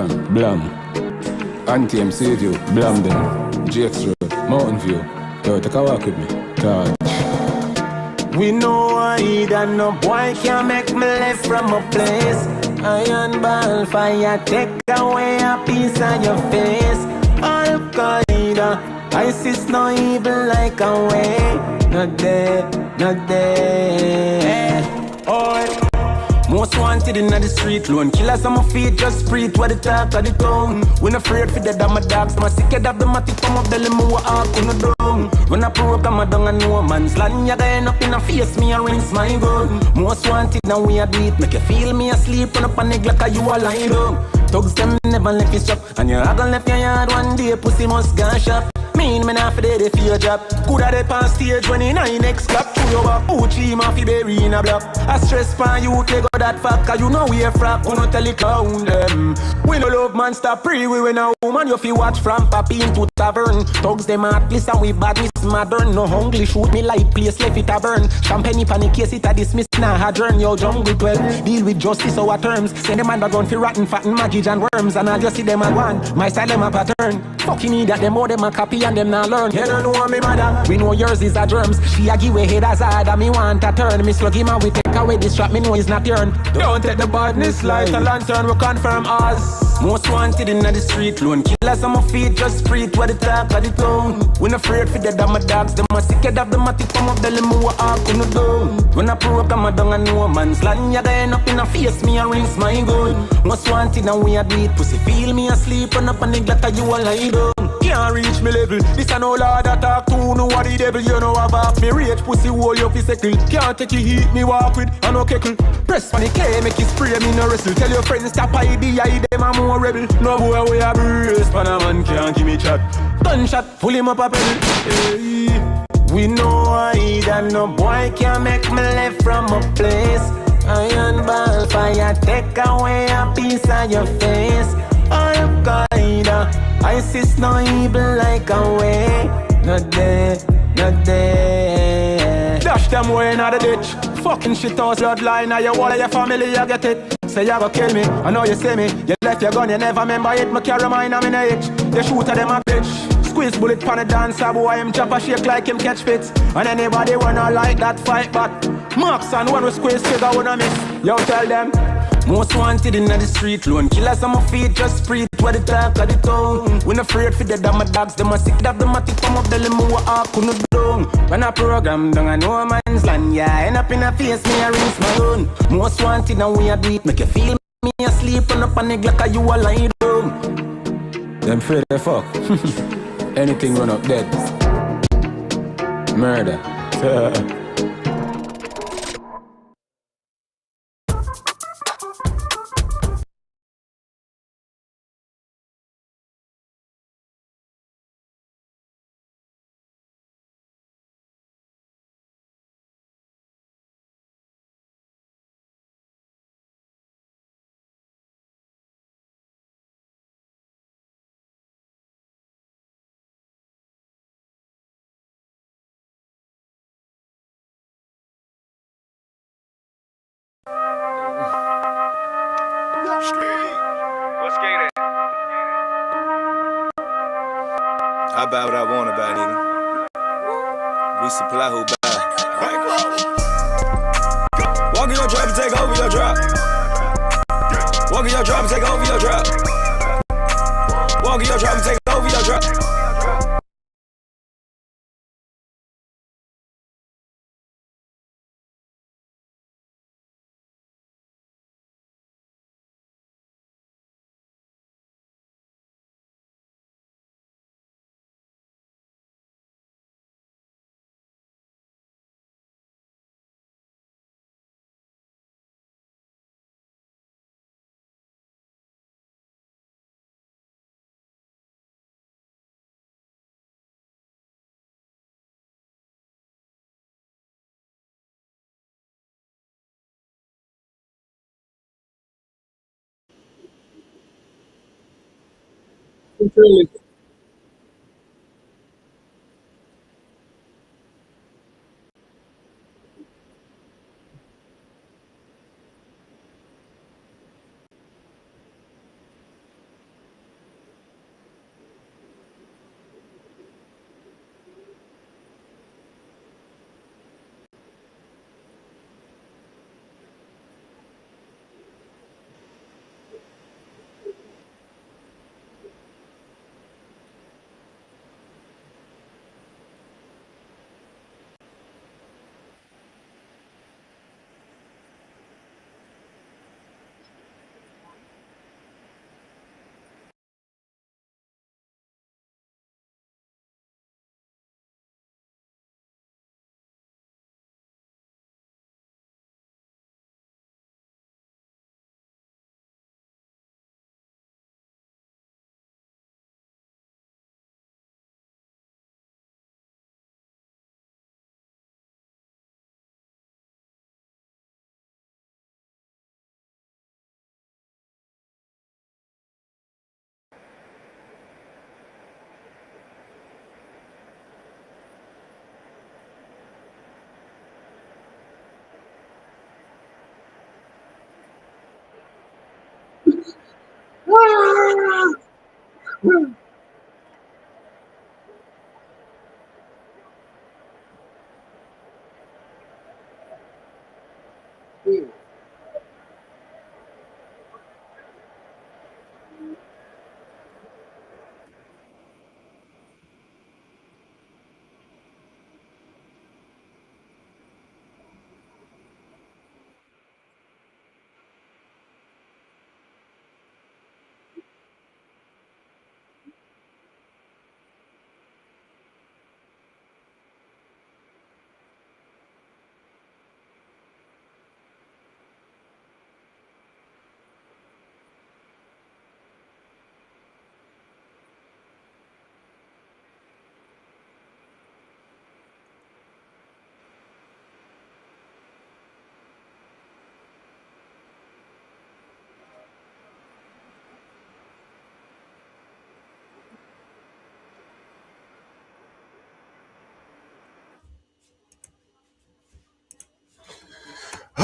Blam. Anthem, Save You, Blam them. GX Road, Mountain View. Yo, take a walk with me. Touch. We know I that no boy can make me left from a place. Iron ball fire, take away a piece of your face. Al-Qaeda, ISIS no evil like a way. Not there, not there. Oh. Most wanted in the street, lone killers on my feet, just breathe what the talk of the tongue. We not afraid for the damn dogs, my sick head of the matic come up the limo walk on the dung. When I broke I'm a dung and no man's land, you end up in a face, me and rinse my gun. Most wanted now we a beat, make you feel me asleep, run up a nigga like you a lying down. Thugs them never left his shop, and you're gonna left your yard one day, pussy must go shop. Me not for the for your job. Coulda dey past stage 29 next clap through your back. Uchi ma fi bury in a block. I stress pan you take out that fuck, cause you know we a frack. We no tell it clown them. We no love man stop pre. We when a woman you fi watch from papi into tavern. Thugs them heartless and we badness modern. No hungry shoot me like place left it a burn. Champagne panic case it a dismiss nah adjourn. Yo jungle 12 deal with justice our terms. Send them under gun fi rotten fatten magic and worms. And I just see them a one. My style them a pattern. Fucking need that them all them a copy and them not learn. You don't know me mother. We know yours is a germs. She a give away head as hard and me want a turn. Me slug him and we take away this trap. Me know it's not turn. Don't take the badness light. A lantern we confirm us. Most wanted in the street, lone killers on my feet, just breathe what the talk of the town. We not afraid for the damn dogs. Them a sick head of the matic come up the limo walk on the dung. When I broke I'm a dung and no man's land, you end up in a face, me and rinse my gun. Most wanted now we a beat, pussy feel me asleep, run up a nigga like you a lie down. Can't reach me level. This a no lord that talk to no what the devil. You know about me rage pussy hold you fi settle. Can't take you heat me walk with I no keckle. Press for the K make it spray me no wrestle. Tell your friends stop IBI them a more rebel. No boy we a brace but a man can't give me chat. Gunshot pull him up a pedal. Hey. We know I that no boy can make me left from a place. Iron ball fire take away a piece of your face. Al-Qaeda, ISIS no evil like a way. Not there, not there. Dash them way in the ditch. Fucking shit house bloodline. Now you wall of your family, you get it. Say you go kill me, I know you see me. You left your gun, you never remember it. Me carry mine, I'm in a itch. You shoot at them a bitch. Squeeze bullet pan a dancer, boy, him chop a shake like him catch fits. And anybody wanna like that fight back. Marks and one with squeeze figure wanna miss. Yo, tell them. Most wanted in the street, lone killers on my feet, just breathe what the talk of the town. We not afraid for the damn dogs, them a sick that them a tick come up the limo walk on the dung. When I program down a no man's land, yeah, end up in a face, me a rinse my own. Most wanted now we a do it, make you feel me asleep, run up a nigga like you a lie down. Them afraid they fuck. Anything run up dead. Murder. What's skating? I buy what I want to buy, nigga. We supply who buy. Walk in your drop and take over your drop. Walk in your drop and take over your drop. Walk in your drop and take over your drop.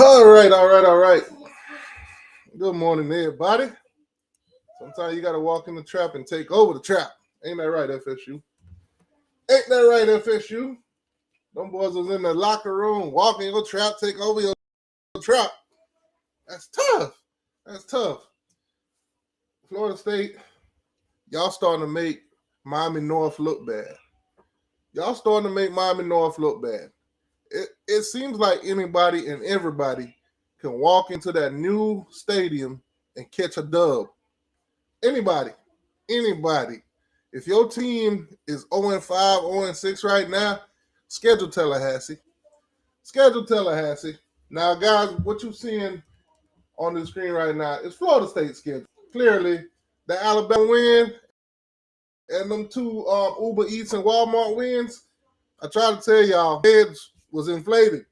All right. Good morning, everybody. Sometimes you got to walk in the trap and take over the trap. Ain't that right, FSU? Ain't that right, FSU? Them boys was in the locker room, walking your trap, take over your trap. That's tough. Florida State, y'all starting to make Miami North look bad. It seems like anybody and everybody can walk into that new stadium and catch a dub. Anybody. If your team is 0-5, 0-6 right now, schedule Tallahassee. Now, guys, what you're seeing on the screen right now is Florida State schedule. Clearly, the Alabama win and them two Uber Eats and Walmart wins, I try to tell y'all, heads was inflated.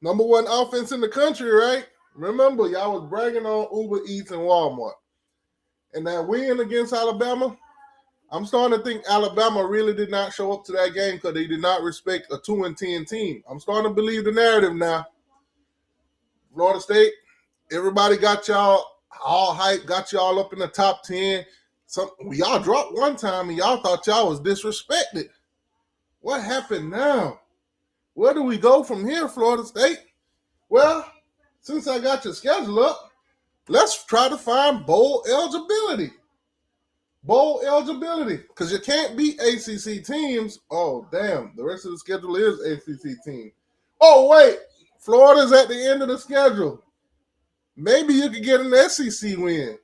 Number one offense in the country, right? Remember, y'all was bragging on Uber Eats and Walmart. And that win against Alabama, I'm starting to think Alabama really did not show up to that game because they did not respect a 2-10 team. I'm starting to believe the narrative now. Florida State, everybody got y'all all hyped, got y'all up in the top 10. Y'all dropped one time and y'all thought y'all was disrespected. What happened now? Where do we go from here, Florida State? Well, since I got your schedule up, let's try to find bowl eligibility. Because you can't beat ACC teams. Oh, damn. The rest of the schedule is ACC teams. Oh, wait. Florida's at the end of the schedule. Maybe you could get an SEC win.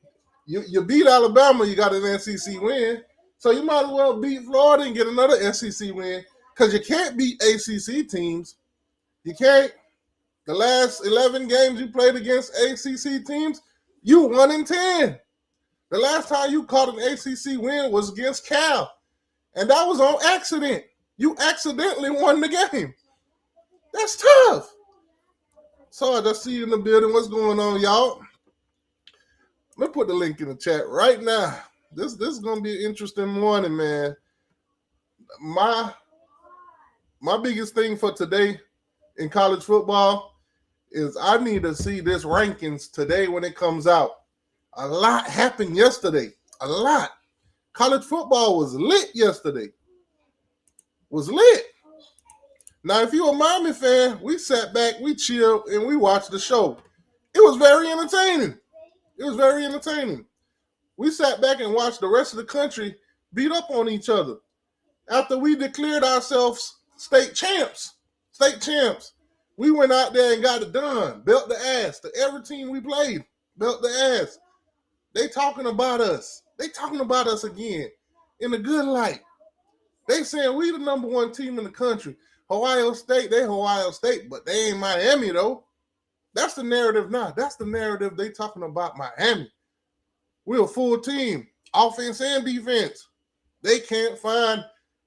You beat Alabama, you got an SEC win. So you might as well beat Florida and get another SEC win because you can't beat ACC teams. You can't. The last 11 games you played against ACC teams, you 1-10. The last time you caught an ACC win was against Cal, and that was on accident. You accidentally won the game. That's tough. So I just see you in the building. What's going on, y'all? Let me put the link in the chat right now. This is going to be an interesting morning, man. My biggest thing for today in college football is I need to see this rankings today when it comes out. A lot happened yesterday. A lot. College football was lit yesterday. Now, if you're a Miami fan, we sat back, we chilled, and we watched the show. It was very entertaining. We sat back and watched the rest of the country beat up on each other. After we declared ourselves state champs, we went out there and got it done. Belt the ass to every team we played. Belt the ass. They talking about us. Again in a good light. They saying we the number one team in the country. Ohio State, but they ain't Miami though. That's the narrative now. That's the narrative they talking about Miami. We're a full team, offense and defense. They can't find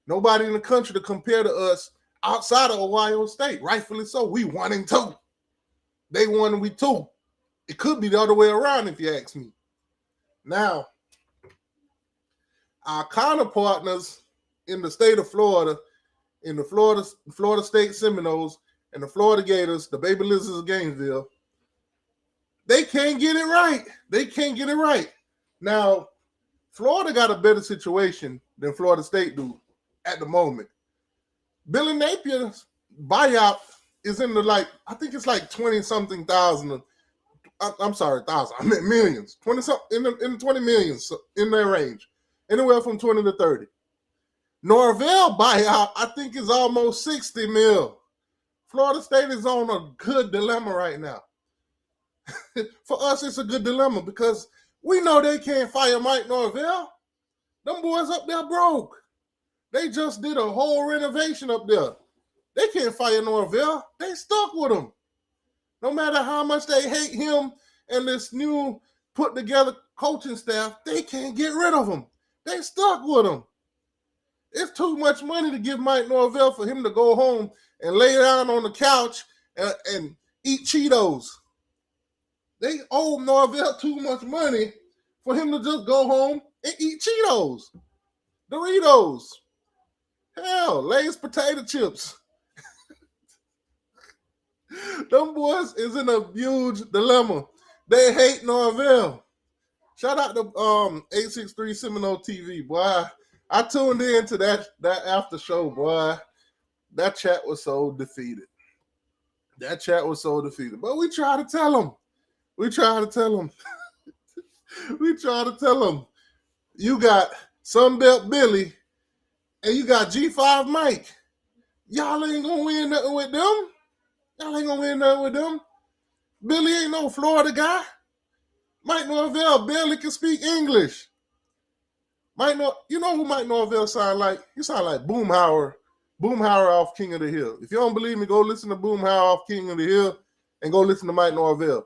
nobody in the country to compare to us outside of Ohio State. Rightfully so. We 1-2. They 1 and we 2. It could be the other way around if you ask me. Now, our counterpartners in the state of Florida, in the Florida State Seminoles and the Florida Gators, the Baby Lizards of Gainesville, they can't get it right. Now, Florida got a better situation than Florida State do at the moment. Billy Napier's buyout is in the I think it's 20-something thousand. I'm sorry, thousand. I meant millions. 20-something in the 20 millions in their range, anywhere from 20 to 30. Norvell buyout, I think, is almost 60 mil. Florida State is on a good dilemma right now. For us, it's a good dilemma because we know they can't fire Mike Norvell. Them boys up there broke. They just did a whole renovation up there. They can't fire Norvell. They stuck with him. No matter how much they hate him and this new put-together coaching staff, they can't get rid of him. They stuck with him. It's too much money to give Mike Norvell for him to go home and lay down on the couch and eat Cheetos. They owe Norvell too much money for him to just go home and eat Cheetos, Doritos, hell, Lay's potato chips. Them boys is in a huge dilemma. They hate Norvell. Shout out to 863 Seminole TV, boy. I tuned in to that after show, boy. That chat was so defeated. But we try to tell them. We try to tell them. You got Sunbelt Billy and you got G5 Mike. Y'all ain't gonna win nothing with them. Billy ain't no Florida guy. Mike Norvell barely can speak English. You know who Mike Norvell sound like? He sound like Boomhauer off King of the Hill. If you don't believe me, go listen to Boomhauer off King of the Hill and go listen to Mike Norvell.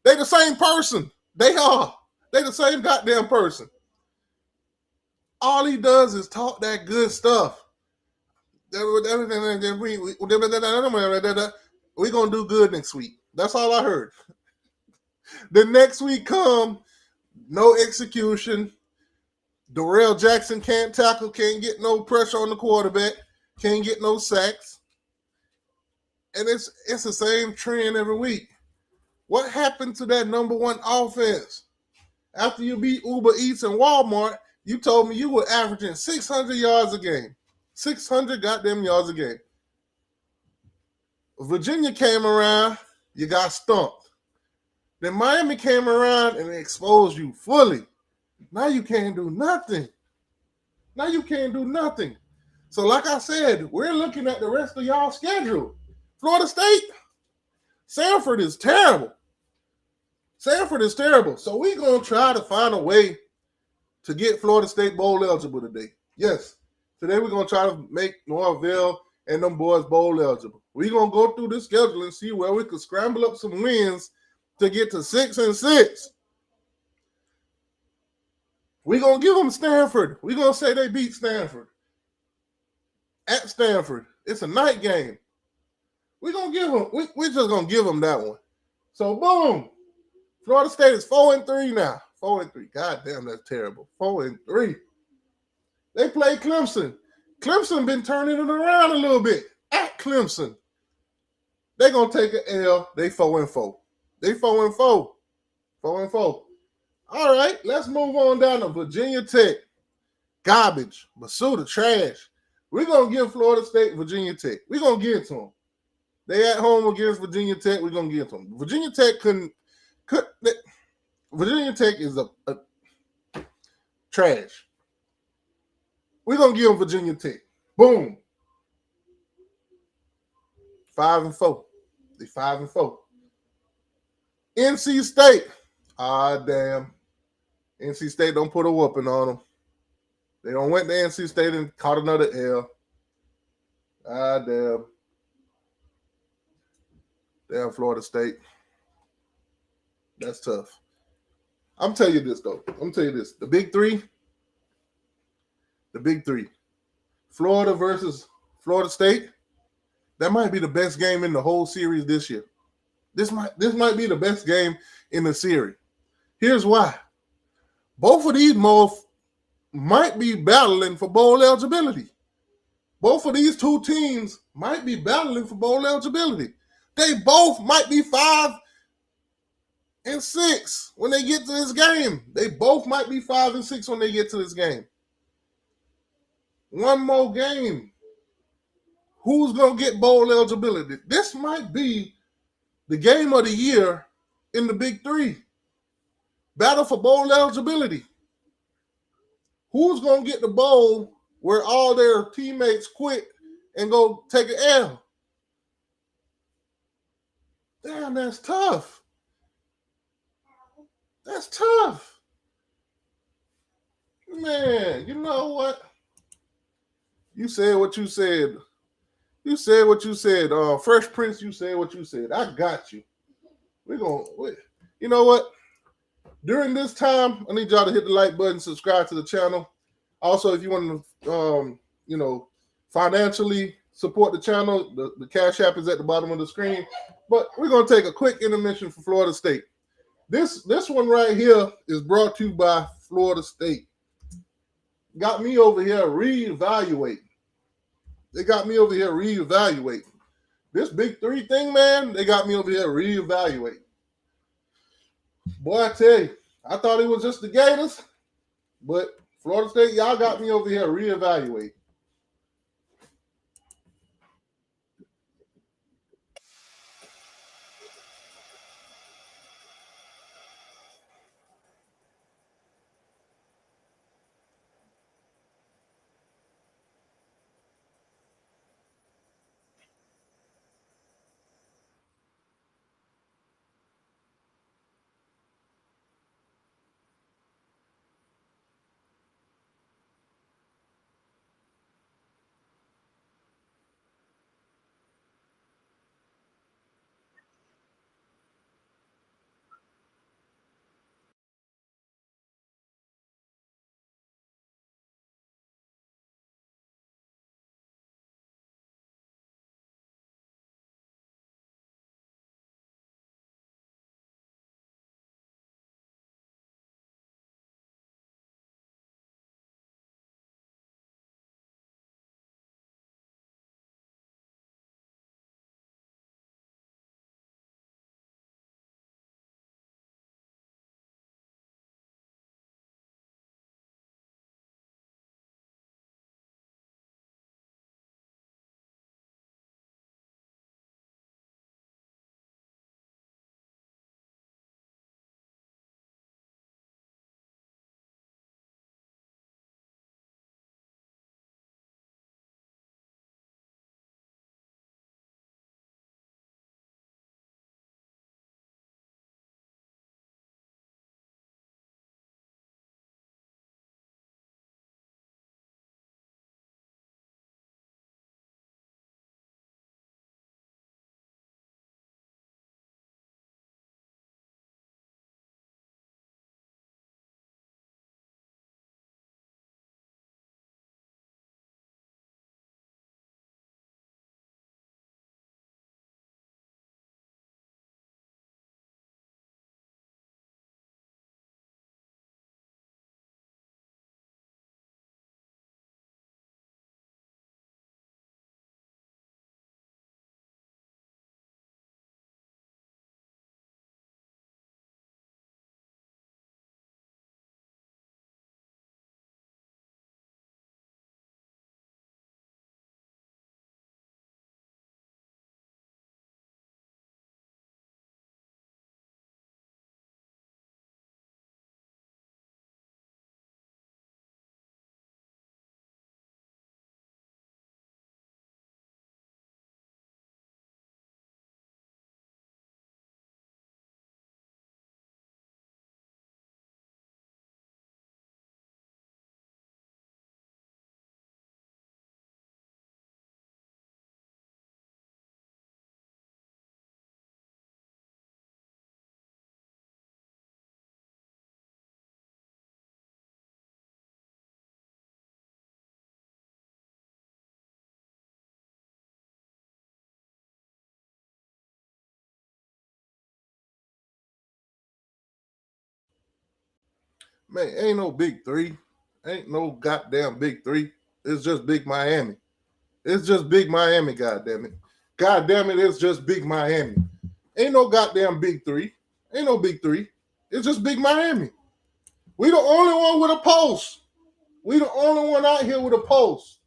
They the same person. They are. They the same goddamn person. All he does is talk that good stuff. We gonna do good next week. That's all I heard. The next week come, no execution. Darrell Jackson can't tackle, can't get no pressure on the quarterback, can't get no sacks. And it's the same trend every week. What happened to that number one offense? After you beat Uber Eats and Walmart, you told me you were averaging 600 yards a game. 600 goddamn yards a game. Virginia came around, you got stumped. Then Miami came around and exposed you fully. Now you can't do nothing. So like I said, we're looking at the rest of y'all's schedule. Florida State, Sanford is terrible. So we're going to try to find a way to get Florida State bowl eligible today. Yes, today we're going to try to make Norvell and them boys bowl eligible. We're going to go through the schedule and see where we could scramble up some wins to get to 6-6. We're going to give them Stanford. We're going to say they beat Stanford. At Stanford. It's a night game. We're going to give them, we're just going to give them that one. So, boom. Florida State is 4-3 now. 4-3. God damn, that's terrible. 4-3. They play Clemson. Clemson been turning it around a little bit. At Clemson. They're going to take an L. They 4-4. They 4-4. 4-4. All right, let's move on down to Virginia Tech. Garbage. Basuda, trash. We're going to give Florida State Virginia Tech. We're going to give it to them. They at home against Virginia Tech. We're going to give it to them. Virginia Tech Virginia Tech is a trash. We're going to give them Virginia Tech. Boom. 5-4. They 5-4. NC State. Damn. NC State don't put a whooping on them. They don't went to NC State and caught another L. Damn. Damn Florida State. That's tough. I'm telling you this, though. The big three. Florida versus Florida State. That might be the best game in the whole series this year. This might be the best game in the series. Here's why. Both of these might be battling for bowl eligibility. Both of these two teams might be battling for bowl eligibility. They both might be 5 and 6 when they get to this game. They both might be 5 and 6 when they get to this game. One more game. Who's going to get bowl eligibility? This might be the game of the year in the Big Three. Battle for bowl eligibility. Who's going to get the bowl where all their teammates quit and go take an L? Damn, that's tough. That's tough. Man, you know what? You said what you said. You said what you said. Fresh Prince, you said what you said. I got you. You know what? During this time, I need y'all to hit the like button, subscribe to the channel. Also, if you want to, financially support the channel, the Cash App is at the bottom of the screen. But we're going to take a quick intermission for Florida State. This one right here is brought to you by Florida State. Got me over here reevaluating. They got me over here reevaluating. This Big Three thing, man, they got me over here reevaluating. Boy, I tell you, I thought it was just the Gators, but Florida State, y'all got me over here reevaluating. Man, ain't no Big Three. Ain't no goddamn Big Three. It's just Big Miami. It's just Big Miami, goddamn it. Goddamn it, it's just Big Miami. Ain't no goddamn Big Three. Ain't no big three. It's just big Miami. We the only one with a post. We the only one out here with a post.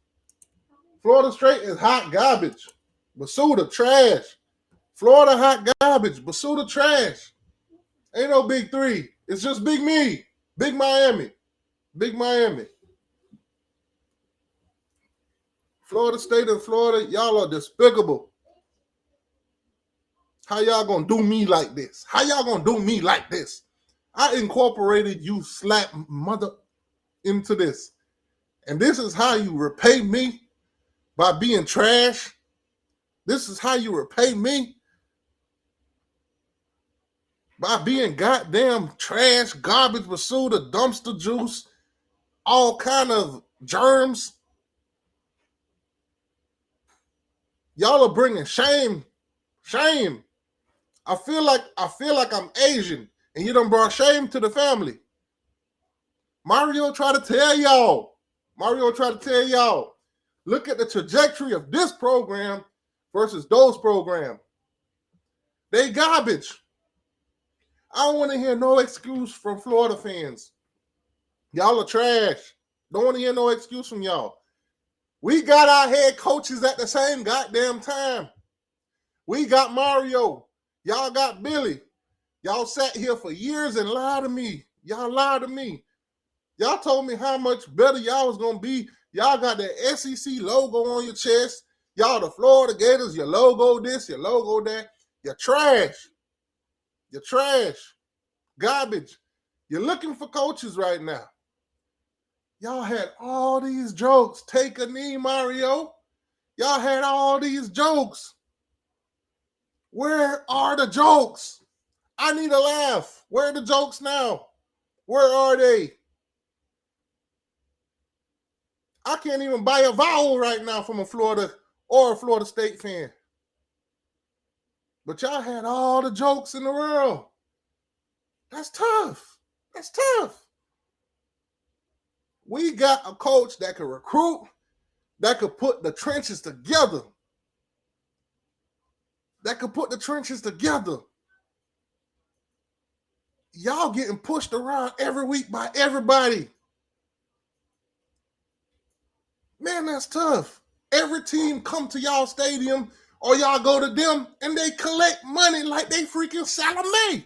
Florida State is hot garbage. Basuda trash. Florida hot garbage. Basuda trash. Ain't no big three. It's just big me. Big Miami. Big Miami. Florida State and Florida, y'all are despicable. How y'all gonna do me like this? How y'all gonna do me like this? I incorporated you slap mother into this. And this is how you repay me by being trash. This is how you repay me by being goddamn trash, garbage, basuda, dumpster juice, all kind of germs. Y'all are bringing shame. Shame. I feel like I'm Asian and you done brought shame to the family. Mario tried to tell y'all. Look at the trajectory of this program versus those programs. They garbage. I don't want to hear no excuse from Florida fans. Y'all are trash. Don't want to hear no excuse from y'all. We got our head coaches at the same goddamn time. We got Mario. Y'all got Billy. Y'all sat here for years and lied to me. Y'all lied to me. Y'all told me how much better y'all was going to be. Y'all got the SEC logo on your chest. Y'all the Florida Gators, your logo this, your logo that. You're trash. You're trash. Garbage. You're looking for coaches right now. Y'all had all these jokes. Take a knee, Mario. Y'all had all these jokes. Where are the jokes? I need a laugh. Where are the jokes now? Where are they? I can't even buy a vowel right now from a Florida or a Florida State fan. But y'all had all the jokes in the world. That's tough. That's tough. We got a coach that can recruit, that could put the trenches together. Y'all getting pushed around every week by everybody. Man, that's tough. Every team come to y'all stadium or y'all go to them and they collect money like they freaking Salome.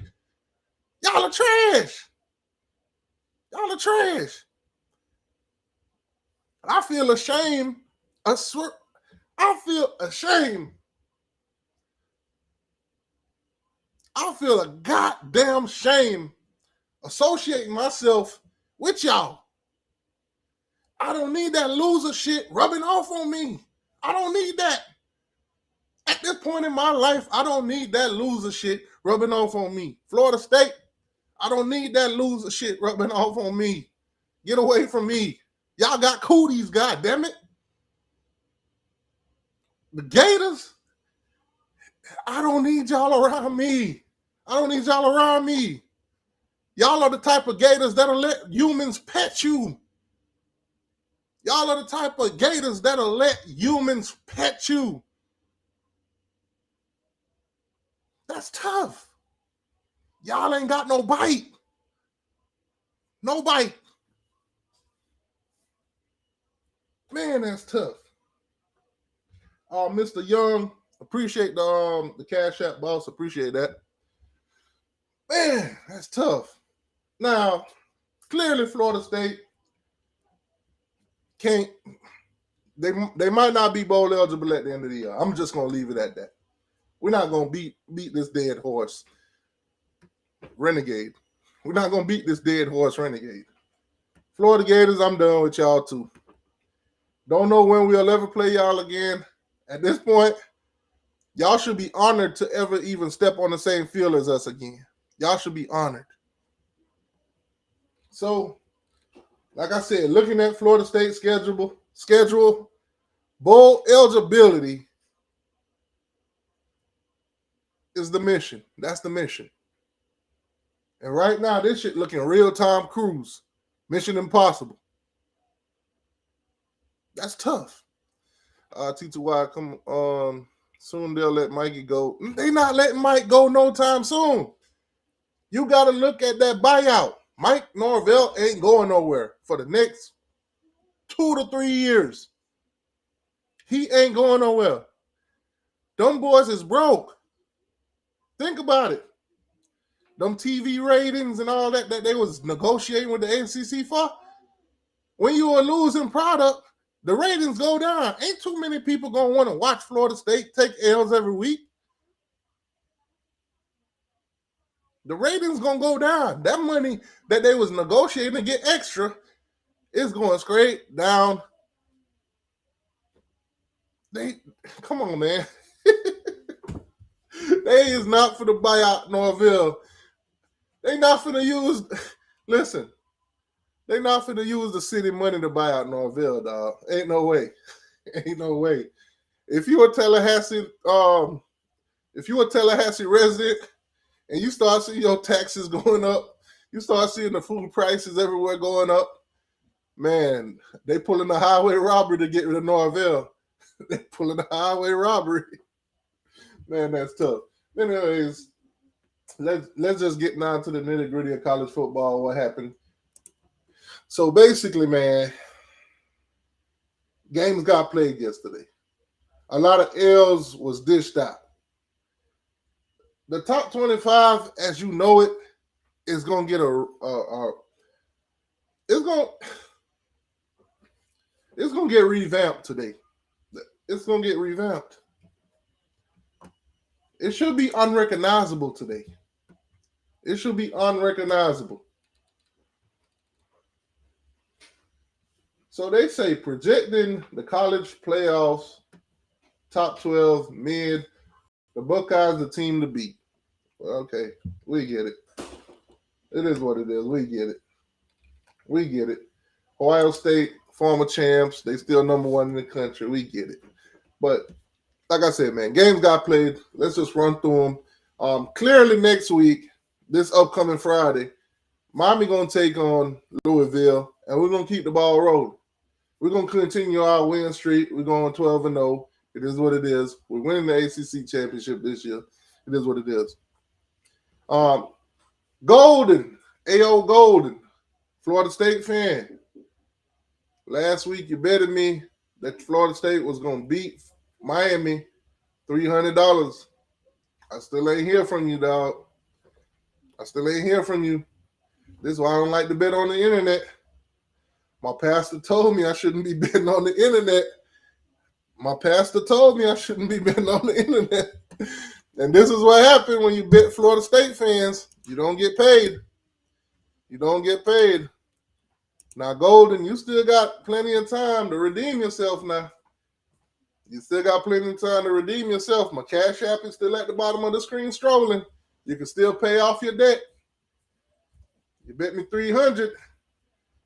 Y'all are trash. Y'all are trash. I feel ashamed. I feel ashamed. I feel a goddamn shame associating myself with y'all. I don't need that loser shit rubbing off on me. I don't need that. At this point in my life, I don't need that loser shit rubbing off on me. Florida State, I don't need that loser shit rubbing off on me. Get away from me. Y'all got cooties, goddammit. The Gators, I don't need y'all around me. Y'all are the type of Gators that'll let humans pet you. Y'all are the type of Gators that'll let humans pet you. That's tough. Y'all ain't got no bite. No bite. Man, that's tough. Mr. Young, appreciate the Cash App, boss. Appreciate that. Man, that's tough. Now, clearly Florida State can't. They might not be bowl eligible at the end of the year. I'm just gonna leave it at that. We're not gonna beat this dead horse, Renegade. We're not gonna beat this dead horse, Renegade. Florida Gators, I'm done with y'all too. Don't know when we'll ever play y'all again. At this point, y'all should be honored to ever even step on the same field as us again. Y'all should be honored. So, like I said, looking at Florida State schedule, bowl eligibility is the mission. That's the mission. And right now, this shit looking real Tom Cruise. Mission Impossible. That's tough. T2Y, come on. Soon they'll let Mikey go. They not letting Mike go no time soon. You got to look at that buyout. Mike Norvell ain't going nowhere for the next 2 to 3 years. He ain't going nowhere. Them boys is broke. Think about it. Them TV ratings and all that they was negotiating with the ACC for. When you a losing product, the ratings go down. Ain't too many people going to want to watch Florida State take L's every week. The ratings going to go down. That money that they was negotiating to get extra is going straight down. Come on, man. They is not for the buyout Norvell. They not finna use, listen, they not finna use the city money to buy out Norvell, dog. Ain't no way. Ain't no way. If you a Tallahassee resident and you start seeing your taxes going up, you start seeing the food prices everywhere going up, man, they pulling the highway robbery to get rid of Norvell. They pulling the highway robbery. Man, that's tough. Anyways, let's just get down to the nitty-gritty of college football, what happened. So basically, man, games got played yesterday. A lot of L's was dished out. The top 25, as you know it, is going to get it's going to get revamped today. It's going to get revamped. It should be unrecognizable today. It should be unrecognizable. So they say projecting the college playoffs, top 12, mid, the Buckeyes the team to beat. Well, okay, we get it. It is what it is. We get it. We get it. Ohio State, former champs, they still number one in the country. We get it. But like I said, man, games got played. Let's just run through them. Clearly next week, this upcoming Friday, Miami going to take on Louisville, and we're going to keep the ball rolling. We're going to continue our win streak. We're going 12-0. It is what it is. We're winning the ACC championship this year. It is what it is. Golden, A.O. Golden, Florida State fan. Last week you betted me that Florida State was going to beat Miami, $300. I still ain't hear from you, dog. I still ain't hear from you. This is why I don't like to bet on the internet. My pastor told me I shouldn't be betting on the internet. My pastor told me I shouldn't be betting on the internet. And this is what happened when you bet Florida State fans. You don't get paid. You don't get paid. Now, Golden, you still got plenty of time to redeem yourself now. You still got plenty of time to redeem yourself. My Cash App is still at the bottom of the screen strolling. You can still pay off your debt. You bet me $300.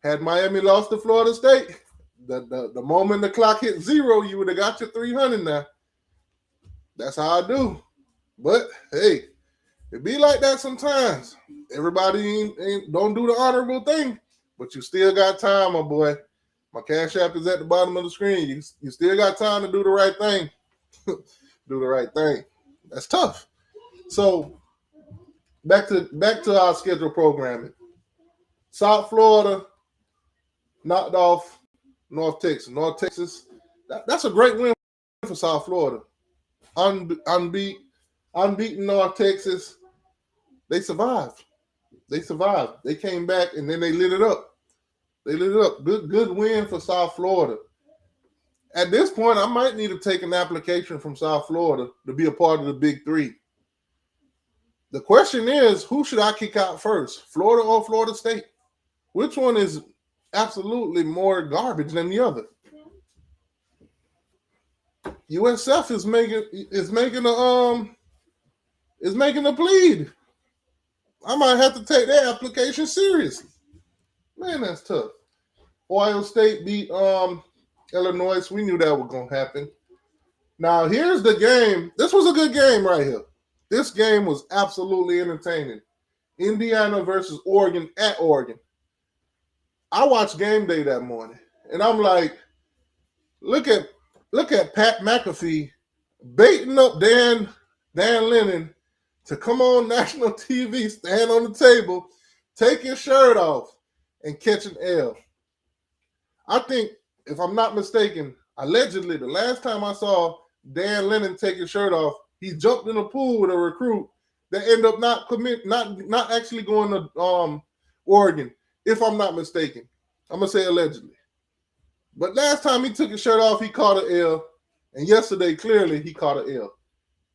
Had Miami lost to Florida State, the moment the clock hit 0, you would have got your $300 now. That's how I do. But, hey, it be like that sometimes. Everybody don't do the honorable thing, but you still got time, my boy. My Cash App is at the bottom of the screen. You still got time to do the right thing. Do the right thing. That's tough. So back to our schedule programming. South Florida knocked off North Texas. North Texas, that's a great win for South Florida. Unbeaten North Texas. They survived. They came back and then they lit it up. Good win for South Florida. At this point, I might need to take an application from South Florida to be a part of the Big Three. The question is, who should I kick out first, Florida or Florida State? Which one is absolutely more garbage than the other? USF is making a plead. I might have to take their application seriously. Man, that's tough. Ohio State beat Illinois. We knew that was going to happen. Now, here's the game. This was a good game right here. This game was absolutely entertaining. Indiana versus Oregon at Oregon. I watched game day that morning, and I'm like, look at Pat McAfee baiting up Dan Lennon to come on national TV, stand on the table, take your shirt off, and catch an L. I think, if I'm not mistaken, allegedly, the last time I saw Dan Lennon take his shirt off, he jumped in a pool with a recruit that ended up not actually going to Oregon, if I'm not mistaken. I'm gonna say allegedly. But last time he took his shirt off, he caught an L, and yesterday clearly he caught an L.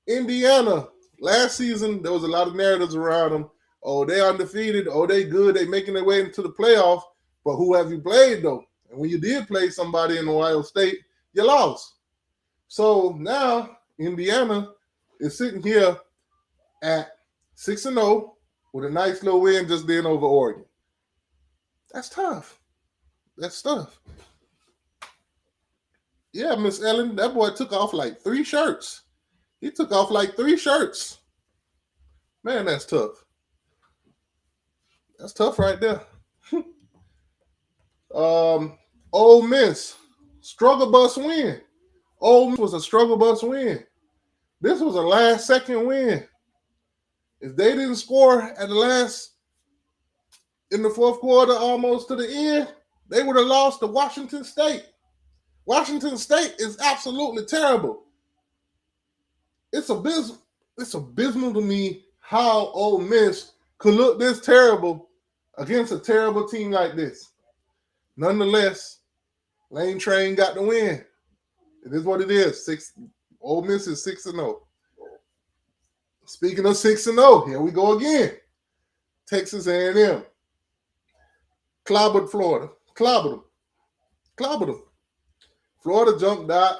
Indiana, last season there was a lot of narratives around them. Oh, they undefeated. Oh, they good. They making their way into the playoffs. But who have you played though? And when you did play somebody in Ohio State, you lost. So now Indiana is sitting here at 6-0 with a nice little win just then over Oregon. That's tough. That's tough. Yeah, Miss Ellen, that boy took off like 3 shirts. He took off like 3 shirts. Man, that's tough. That's tough right there. Ole Miss, struggle bus win. Ole Miss was a struggle bus win. This was a last-second win. If they didn't score at the last, in the fourth quarter, almost to the end, they would have lost to Washington State. Washington State is absolutely terrible. It's abysmal to me how Ole Miss could look this terrible against a terrible team like this. Nonetheless, Lane Train got the win. It is what it is. Ole Miss is 6-0. Speaking of 6-0, here we go again. Texas A&M. Clobbered Florida. Clobbered them. Florida jumped out,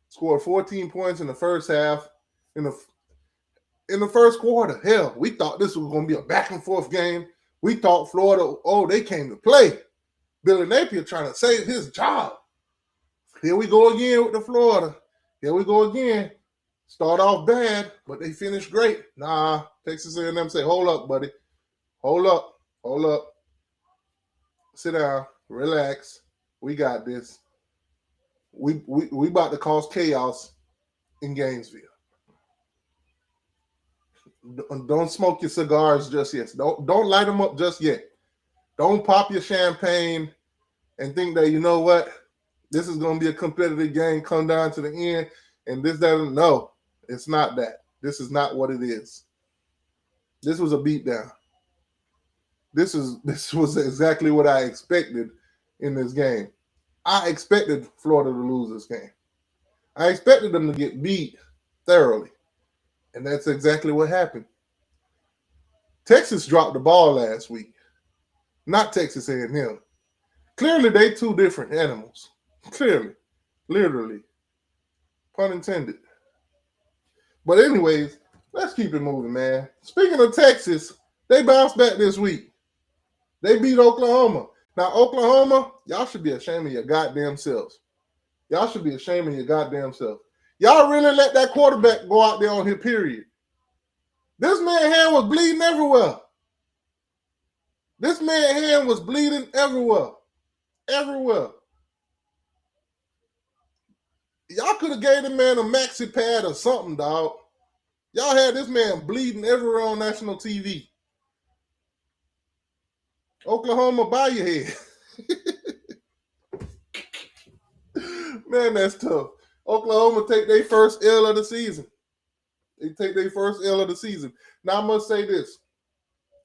scored 14 points in the first half. In the first quarter, hell, we thought this was going to be a back-and-forth game. We thought Florida, they came to play. Billy Napier trying to save his job. Here we go again with the Florida. Here we go again. Start off bad, but they finished great. Nah, Texas A&M say, hold up, buddy. Hold up. Sit down. Relax. We got this. We about to cause chaos in Gainesville. Don't smoke your cigars just yet. Don't light them up just yet. Don't pop your champagne and think that, you know what, this is going to be a competitive game, come down to the end, and this doesn't. No, it's not that. This is not what it is. This was a beatdown. This was exactly what I expected in this game. I expected Florida to lose this game. I expected them to get beat thoroughly. And that's exactly what happened. Texas dropped the ball last week. Not Texas A&M. Clearly, they 2 different animals. Clearly. Literally. Pun intended. But anyways, let's keep it moving, man. Speaking of Texas, they bounced back this week. They beat Oklahoma. Now, Oklahoma, y'all should be ashamed of your goddamn selves. Y'all should be ashamed of your goddamn self. Y'all really let that quarterback go out there on his period. This man's hand was bleeding everywhere. This man's hand was bleeding everywhere. Everywhere. Y'all could have gave the man a maxi pad or something, dog. Y'all had this man bleeding everywhere on national TV. Oklahoma, bow your head. Man, that's tough. Oklahoma take their first L of the season. They take their first L of the season. Now, I must say this.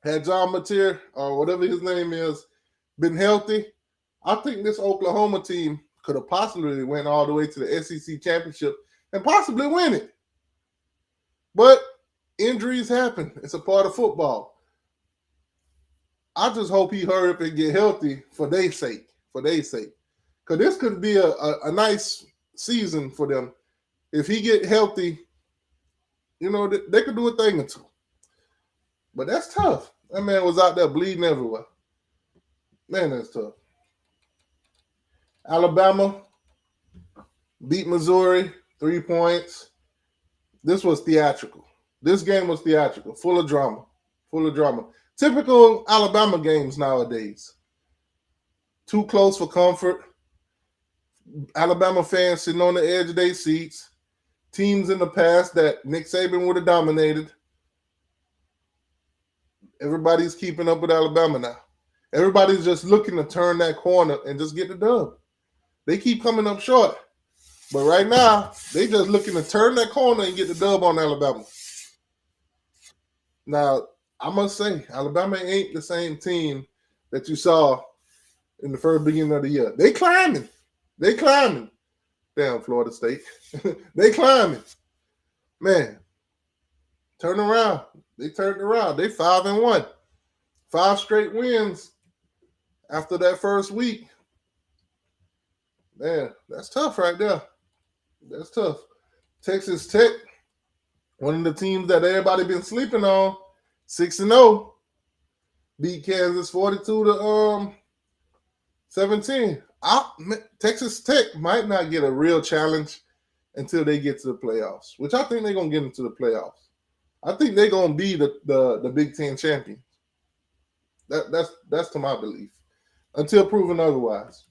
Had John Mateer, or whatever his name is, been healthy, I think this Oklahoma team could have possibly went all the way to the SEC championship and possibly win it. But injuries happen. It's a part of football. I just hope he hurry up and get healthy for their sake. For their sake. Because this could be a nice season for them. If he get healthy, you know, they could do a thing or two. But that's tough. That man was out there bleeding everywhere. Man, that's tough. Alabama beat Missouri, 3 points. This was theatrical. This game was theatrical, full of drama. Full of drama. Typical Alabama games nowadays. Too close for comfort. Alabama fans sitting on the edge of their seats. Teams in the past that Nick Saban would have dominated. Everybody's keeping up with Alabama now. Everybody's just looking to turn that corner and just get the dub. They keep coming up short. But right now, they just looking to turn that corner and get the dub on Alabama. Now, I must say, Alabama ain't the same team that you saw in the first beginning of the year. They climbing. They climbing. Damn, Florida State. They climbing. Man, turn around. They turned around. They 5-1. 5 straight wins after that first week. Man, that's tough right there. That's tough. Texas Tech, one of the teams that everybody been sleeping on, 6-0, beat Kansas 42-17. Texas Tech might not get a real challenge until they get to the playoffs, which I think they're gonna get into the playoffs. I think they're gonna be the Big Ten champions. That's to my belief, until proven otherwise.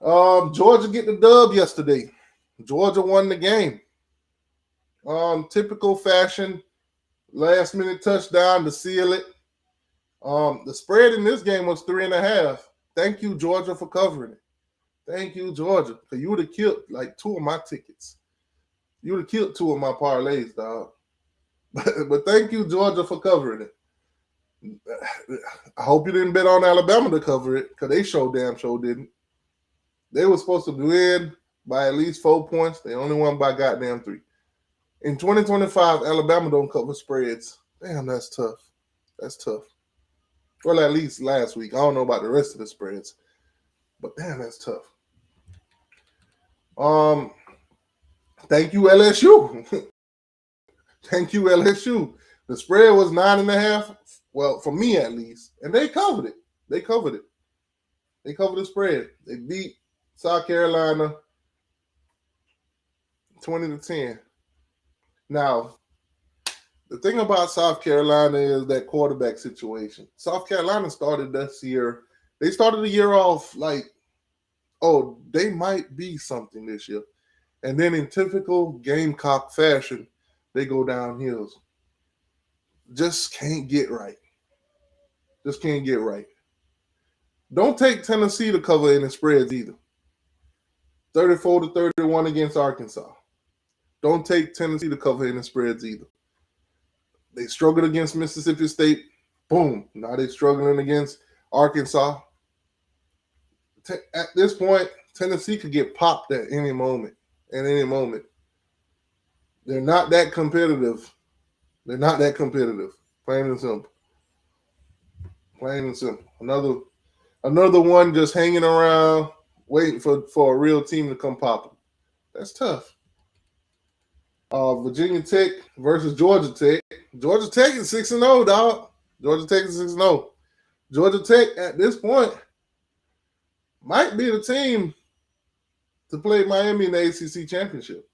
Georgia get the dub yesterday. Georgia won the game. Typical fashion, last minute touchdown to seal it. The spread in this game was 3.5. Thank you, Georgia, for covering it. Thank you, Georgia, because you would have killed like 2 of my tickets. You would have killed 2 of my parlays, dog. But thank you, Georgia, for covering it. I hope you didn't bet on Alabama to cover it, because they damn sure didn't. They were supposed to win by at least 4 points. They only won by goddamn 3. In 2025, Alabama don't cover spreads. Damn, that's tough. That's tough. Well, at least last week. I don't know about the rest of the spreads. But damn, that's tough. Thank you, LSU. Thank you, LSU. The spread was 9.5. Well, for me at least. And they covered it. They covered it. They covered the spread. They beat South Carolina 20-10. Now, the thing about South Carolina is that quarterback situation. South Carolina started this year. They started the year off like, oh, they might be something this year. And then in typical Gamecock fashion, they go downhill. Just can't get right. Just can't get right. Don't take Tennessee to cover any spreads either. 34-31 against Arkansas. Don't take Tennessee to cover any spreads either. They struggled against Mississippi State. Boom. Now they're struggling against Arkansas. At this point, Tennessee could get popped at any moment. At any moment. They're not that competitive. They're not that competitive. Plain and simple. Plain and simple. Another one just hanging around, waiting for a real team to come pop them. That's tough. Virginia Tech versus Georgia Tech. Georgia Tech is 6-0, dog. Georgia Tech is 6-0. Georgia Tech at this point might be the team to play Miami in the ACC championship.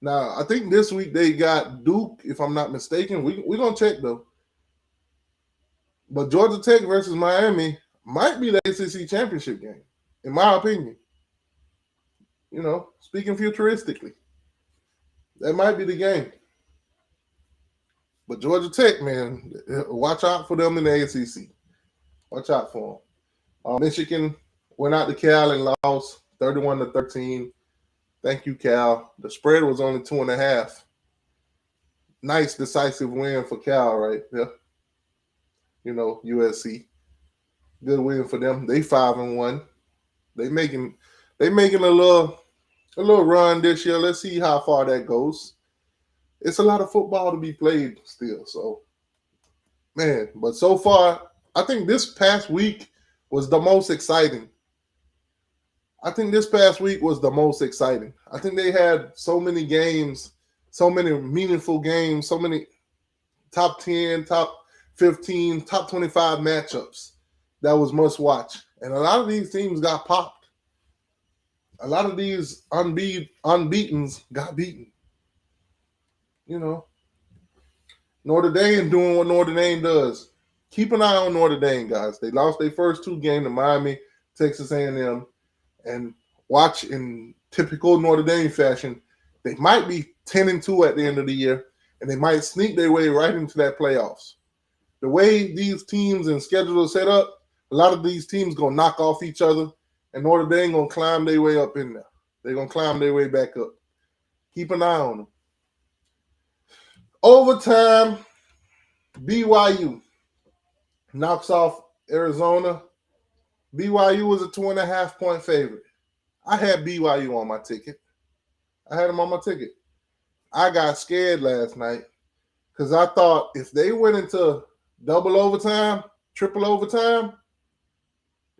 Now, I think this week they got Duke, if I'm not mistaken. We're going to check, though. But Georgia Tech versus Miami might be the ACC championship game, in my opinion. You know, speaking futuristically. That might be the game. But Georgia Tech, man, watch out for them in the ACC. Watch out for them. Michigan went out to Cal and lost 31-13. Thank you, Cal. The spread was only 2.5. Nice, decisive win for Cal right there. You know, USC. Good win for them. They 5-1. They making a little run this year. Let's see how far that goes. It's a lot of football to be played still. So, man, but so far, I think this past week was the most exciting. I think they had so many games, so many meaningful games, so many top 10, top 15, top 25 matchups that was must watch. And a lot of these teams got popped. A lot of these unbeatens got beaten. You know, Notre Dame doing what Notre Dame does. Keep an eye on Notre Dame, guys. They lost their first 2 games to Miami, Texas A&M, and watch in typical Notre Dame fashion. They might be 10-2 at the end of the year, and they might sneak their way right into that playoffs. the way these teams and schedules are set up, a lot of these teams gonna knock off each other. In order, they ain't gonna climb their way up in there. They're gonna climb their way back up. Keep an eye on them. Overtime, BYU knocks off Arizona. BYU was a 2.5-point favorite. I had BYU on my ticket. I had them on my ticket. I got scared last night because I thought if they went into double overtime, triple overtime,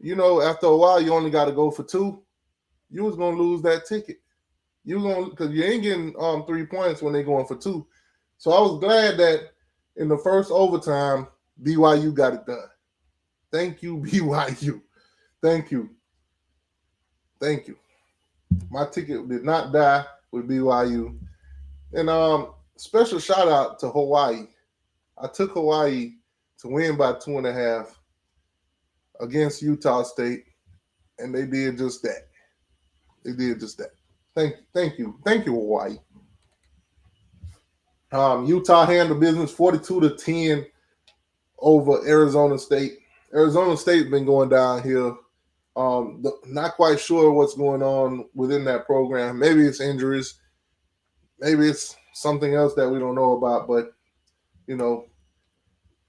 after a while, you only got to go for 2. You was going to lose that ticket. Because you ain't getting 3 points when they're going for 2. So I was glad that in the first overtime, BYU got it done. Thank you, BYU. Thank you. Thank you. My ticket did not die with BYU. And special shout out to Hawaii. I took Hawaii to win by 2.5 against Utah State, and they did just that. They did just that. Thank you, Hawaii. Utah handled business 42-10 over Arizona State. Arizona State's been going downhill. Not quite sure what's going on within that program. Maybe it's injuries. Maybe it's something else that we don't know about. But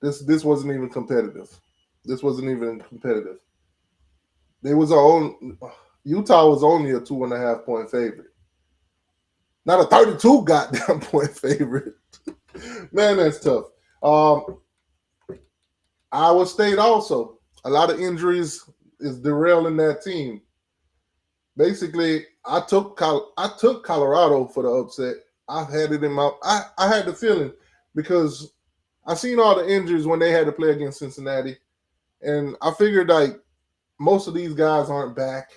this wasn't even competitive. This wasn't even competitive. Utah was only a 2.5-point favorite. Not a 32 goddamn point favorite. Man, that's tough. Iowa State also. A lot of injuries is derailing that team. Basically, I took Colorado for the upset. I had it in my I had the feeling because I seen all the injuries when they had to play against Cincinnati. And I figured like most of these guys aren't back.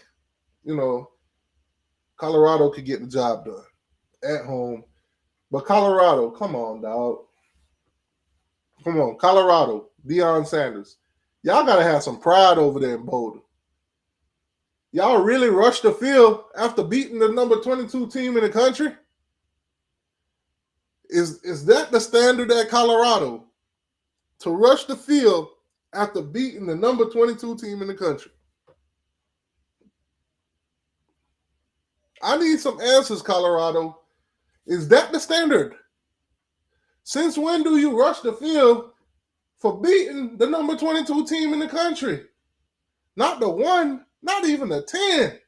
Colorado could get the job done at home. But Colorado, come on, dog. Come on, Colorado, Deion Sanders. Y'all got to have some pride over there in Boulder. Y'all really rushed the field after beating the number 22 team in the country? Is that the standard at Colorado? To rush the field after beating the number 22 team in the country? I need some answers, Colorado. Is that the standard? Since when do you rush the field for beating the number 22 team in the country? Not the 1, not even the 10,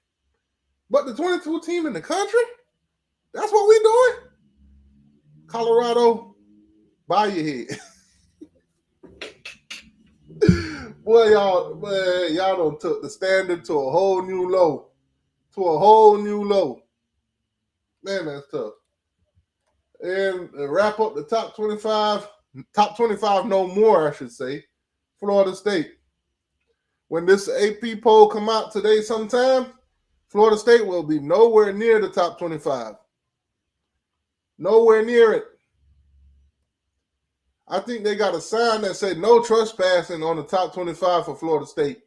but the 22 team in the country? That's what we doing? Colorado, bow your head. Y'all done took the standard to a whole new low. Man, that's tough. And wrap up the top 25 no more, I should say, Florida State. When this AP poll come out today sometime, Florida State will be nowhere near the top 25. Nowhere near it. I think they got a sign that said no trespassing on the top 25 for Florida State.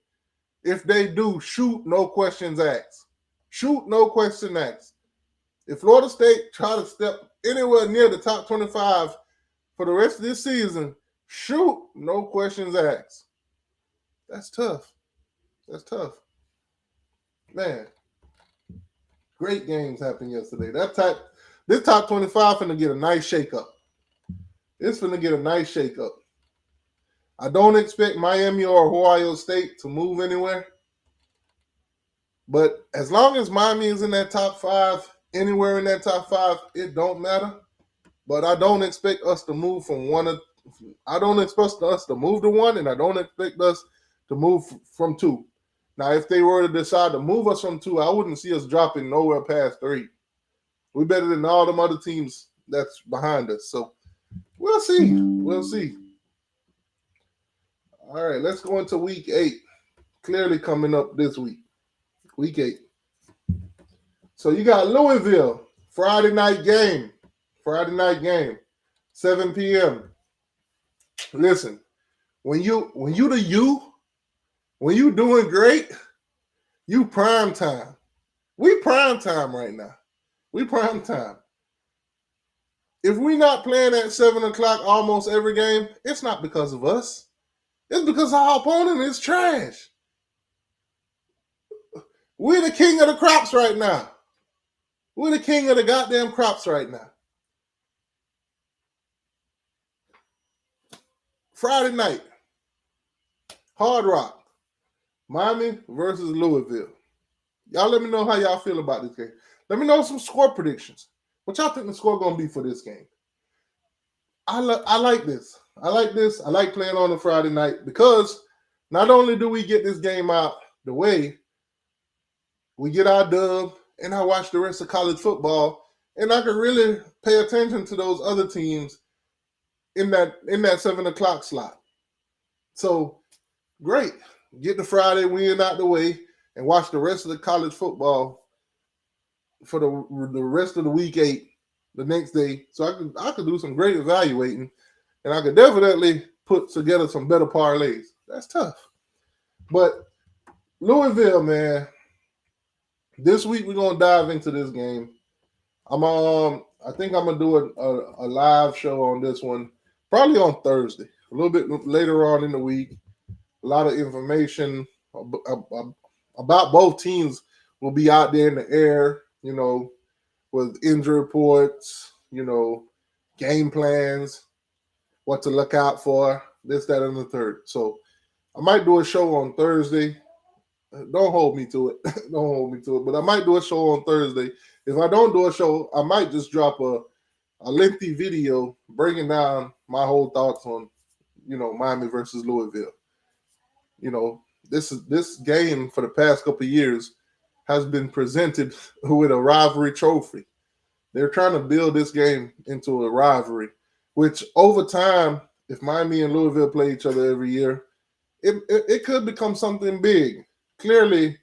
If they do, shoot, no questions asked. Shoot, no question asked. If Florida State try to step anywhere near the top 25 for the rest of this season, shoot, no questions asked. That's tough. That's tough. Man, great games happened yesterday. This top 25 finna get a nice shakeup. It's finna get a nice shakeup. I don't expect Miami or Ohio State to move anywhere. But as long as Miami is in that top 5, anywhere in that top 5, it don't matter. But I don't expect us to move from 1. I don't expect us to move to 1, and I don't expect us to move from 2. Now, if they were to decide to move us from 2, I wouldn't see us dropping nowhere past 3. We're better than all them other teams that's behind us. So we'll see. We'll see. All right, let's go into week 8. Clearly coming up this week. Week 8. So you got Louisville, Friday night game. 7 p.m. Listen, when you doing great, you prime time. We prime time right now. We prime time. If we're not playing at 7 o'clock almost every game, it's not because of us. It's because our opponent is trash. We're the king of the crops right now. We're the king of the goddamn crops right now. Friday night, Hard Rock, Miami versus Louisville. Y'all let me know how y'all feel about this game. Let me know some score predictions. What y'all think the score going to be for this game? I like this. I like this. I like playing on a Friday night because not only do we get this game out the way, we get our dub, and I watch the rest of college football, and I can really pay attention to those other teams in that 7 o'clock slot. So great. Get the Friday win out the way and watch the rest of the college football for the rest of the week 8 the next day. So I could do some great evaluating, and I could definitely put together some better parlays. That's tough. But Louisville, man, this week we're gonna dive into this game. I think I'm gonna do a live show on this one, probably on Thursday, a little bit later on in the week. A lot of information about both teams will be out there in the air, with injury reports, game plans, what to look out for, this, that, and the third. So I might do a show on Thursday. Don't hold me to it. Don't hold me to it. But I might do a show on Thursday. If I don't do a show, I might just drop a lengthy video breaking down my whole thoughts on, Miami versus Louisville. This game for the past couple of years has been presented with a rivalry trophy. They're trying to build this game into a rivalry, which over time, if Miami and Louisville play each other every year, it could become something big. Clearly,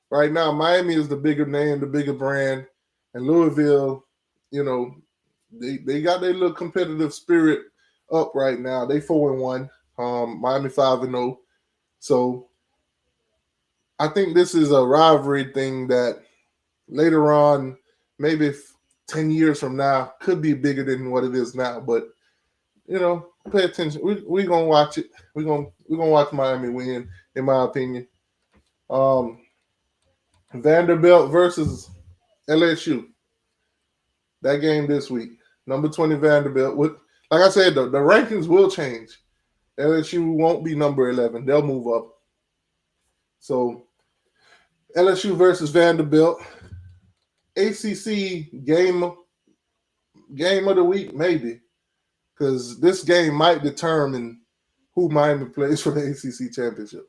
right now, Miami is the bigger name, the bigger brand, and Louisville, they got their little competitive spirit up right now. They 4-1, Miami 5-0. So I think this is a rivalry thing that later on, maybe 10 years from now, could be bigger than what it is now. But pay attention. We're gonna watch it. We're gonna watch Miami win, in my opinion. Vanderbilt versus LSU. That game this week. Number 20 Vanderbilt. Like I said, the rankings will change. LSU won't be number 11. They'll move up. So LSU versus Vanderbilt. ACC game of the week, maybe. Because this game might determine who Miami plays for the ACC championship.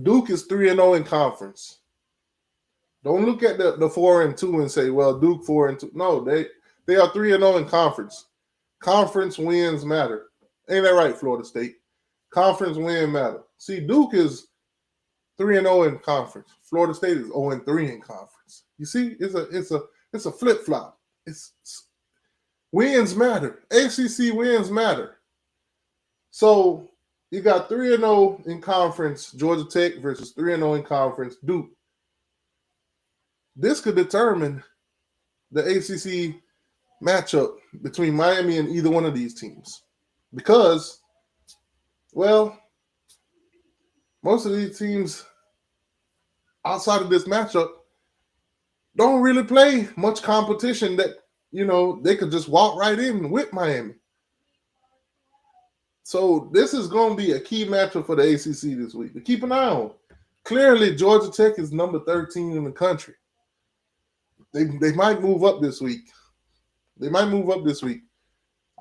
Duke is 3-0 in conference. Don't look at the 4-2 and say, well, Duke 4-2. No, they are 3-0 in conference. Conference wins matter. Ain't that right, Florida State? Conference win matter. See, Duke is 3-0 in conference. Florida State is 0-3 in conference. You see, it's a flip-flop. It's wins matter. ACC wins matter. So you got 3-0 in conference, Georgia Tech versus 3-0 in conference, Duke. This could determine the ACC matchup between Miami and either one of these teams. Because, well, most of these teams outside of this matchup don't really play much competition that, they could just walk right in with Miami. So this is going to be a key matchup for the ACC this week. But keep an eye on. Clearly, Georgia Tech is number 13 in the country. They might move up this week.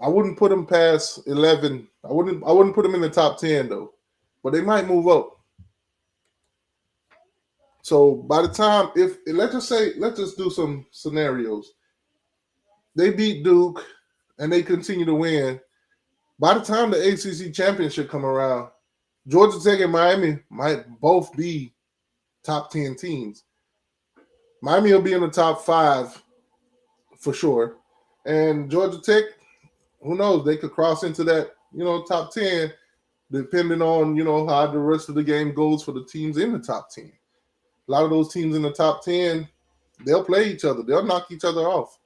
I wouldn't put them past 11. I wouldn't put them in the top 10 though. But they might move up. So by the time, let's just do some scenarios. They beat Duke and they continue to win. By the time the ACC championship come around, Georgia Tech and Miami might both be top 10 teams. Miami will be in the top 5 for sure. And Georgia Tech, who knows, they could cross into that, top 10, depending on, how the rest of the game goes for the teams in the top 10. A lot of those teams in the top 10, they'll play each other. They'll knock each other off.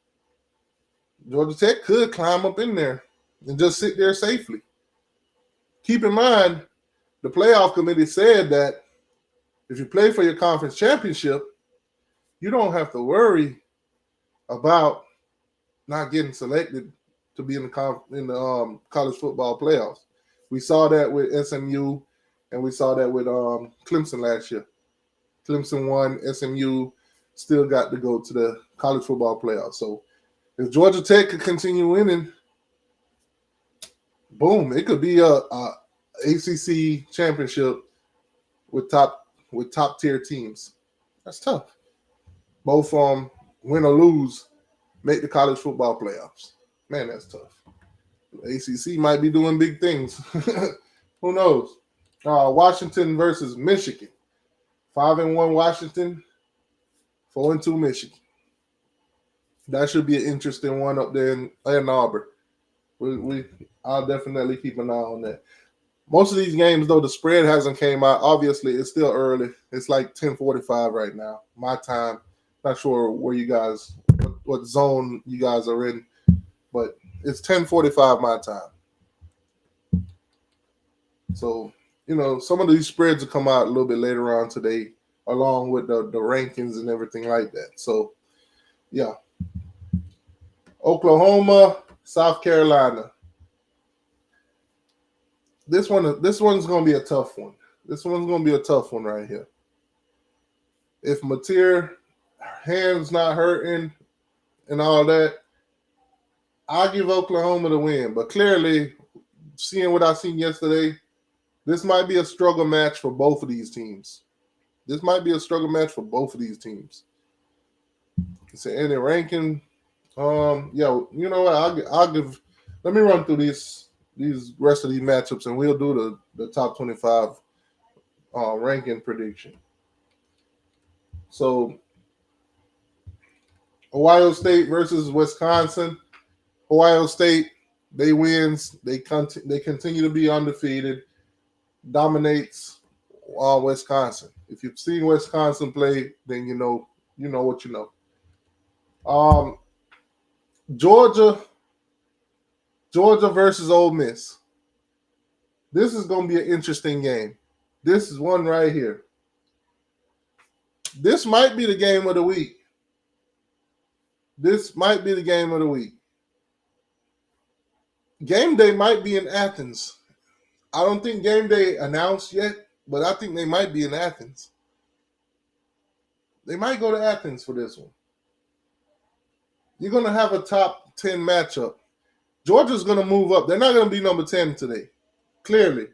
Georgia Tech could climb up in there and just sit there safely. Keep in mind, the playoff committee said that if you play for your conference championship, you don't have to worry about not getting selected to be in the college football playoffs. We saw that with SMU, and we saw that with Clemson last year. Clemson won. SMU still got to go to the college football playoffs. So if Georgia Tech could continue winning, boom, it could be a ACC championship with top tier teams. That's tough. Both win or lose, make the college football playoffs. Man, that's tough. ACC might be doing big things. Who knows? Washington versus Michigan. 5-1 Washington, 4-2 Michigan. That should be an interesting one up there in Ann Arbor. I'll definitely keep an eye on that. Most of these games, though, the spread hasn't came out. Obviously, it's still early. It's like 10:45 right now, my time. Not sure where you guys, what zone you guys are in, but it's 10:45 my time. So, some of these spreads will come out a little bit later on today, along with the rankings and everything like that. So, yeah. Oklahoma, South Carolina. This one's going to be a tough one. This one's going to be a tough one right here. If Mateer hands not hurting and all that, I'll give Oklahoma the win. But clearly, seeing what I seen yesterday, this might be a struggle match for both of these teams. It's any ranking. You know what? I'll give. Let me run through these rest of these matchups, and we'll do the top 25 ranking prediction. So, Ohio State versus Wisconsin. Ohio State, they wins. They continue to be undefeated. Dominates Wisconsin. If you've seen Wisconsin play, then you know what you know. Georgia versus Ole Miss. This is going to be an interesting game. This is one right here. This might be the game of the week. Game day might be in Athens. I don't think game day announced yet, but I think they might be in Athens. They might go to Athens for this one. You're going to have a top 10 matchup. Georgia's going to move up. They're not going to be number 10 today. Clearly,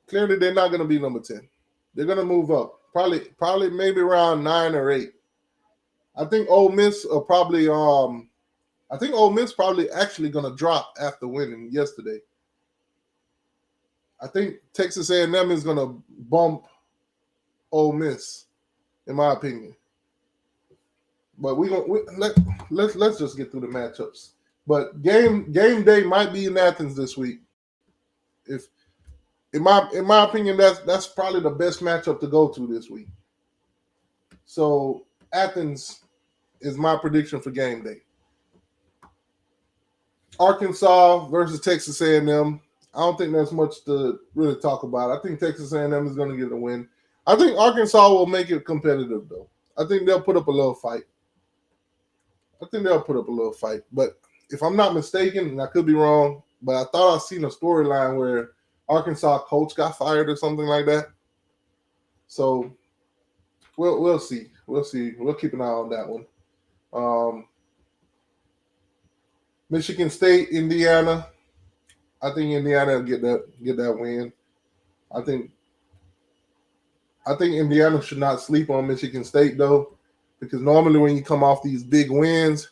they're not going to be number 10. They're going to move up. Probably maybe around 9 or 8. I think Ole Miss are probably actually going to drop after winning yesterday. I think Texas A&M is going to bump Ole Miss, in my opinion. But let's just get through the matchups. But game day might be in Athens this week. If in my opinion, that's probably the best matchup to go to this week. So Athens is my prediction for game day. Arkansas versus Texas A&M. I don't think there's much to really talk about. I think Texas A&M is going to get a win. I think Arkansas will make it competitive, though. I think they'll put up a little fight. But if I'm not mistaken, and I could be wrong, but I thought I seen a storyline where Arkansas coach got fired or something like that. So we'll see. We'll keep an eye on that one. Michigan State, Indiana. I think Indiana will get that win. I think Indiana should not sleep on Michigan State, though, because normally when you come off these big wins,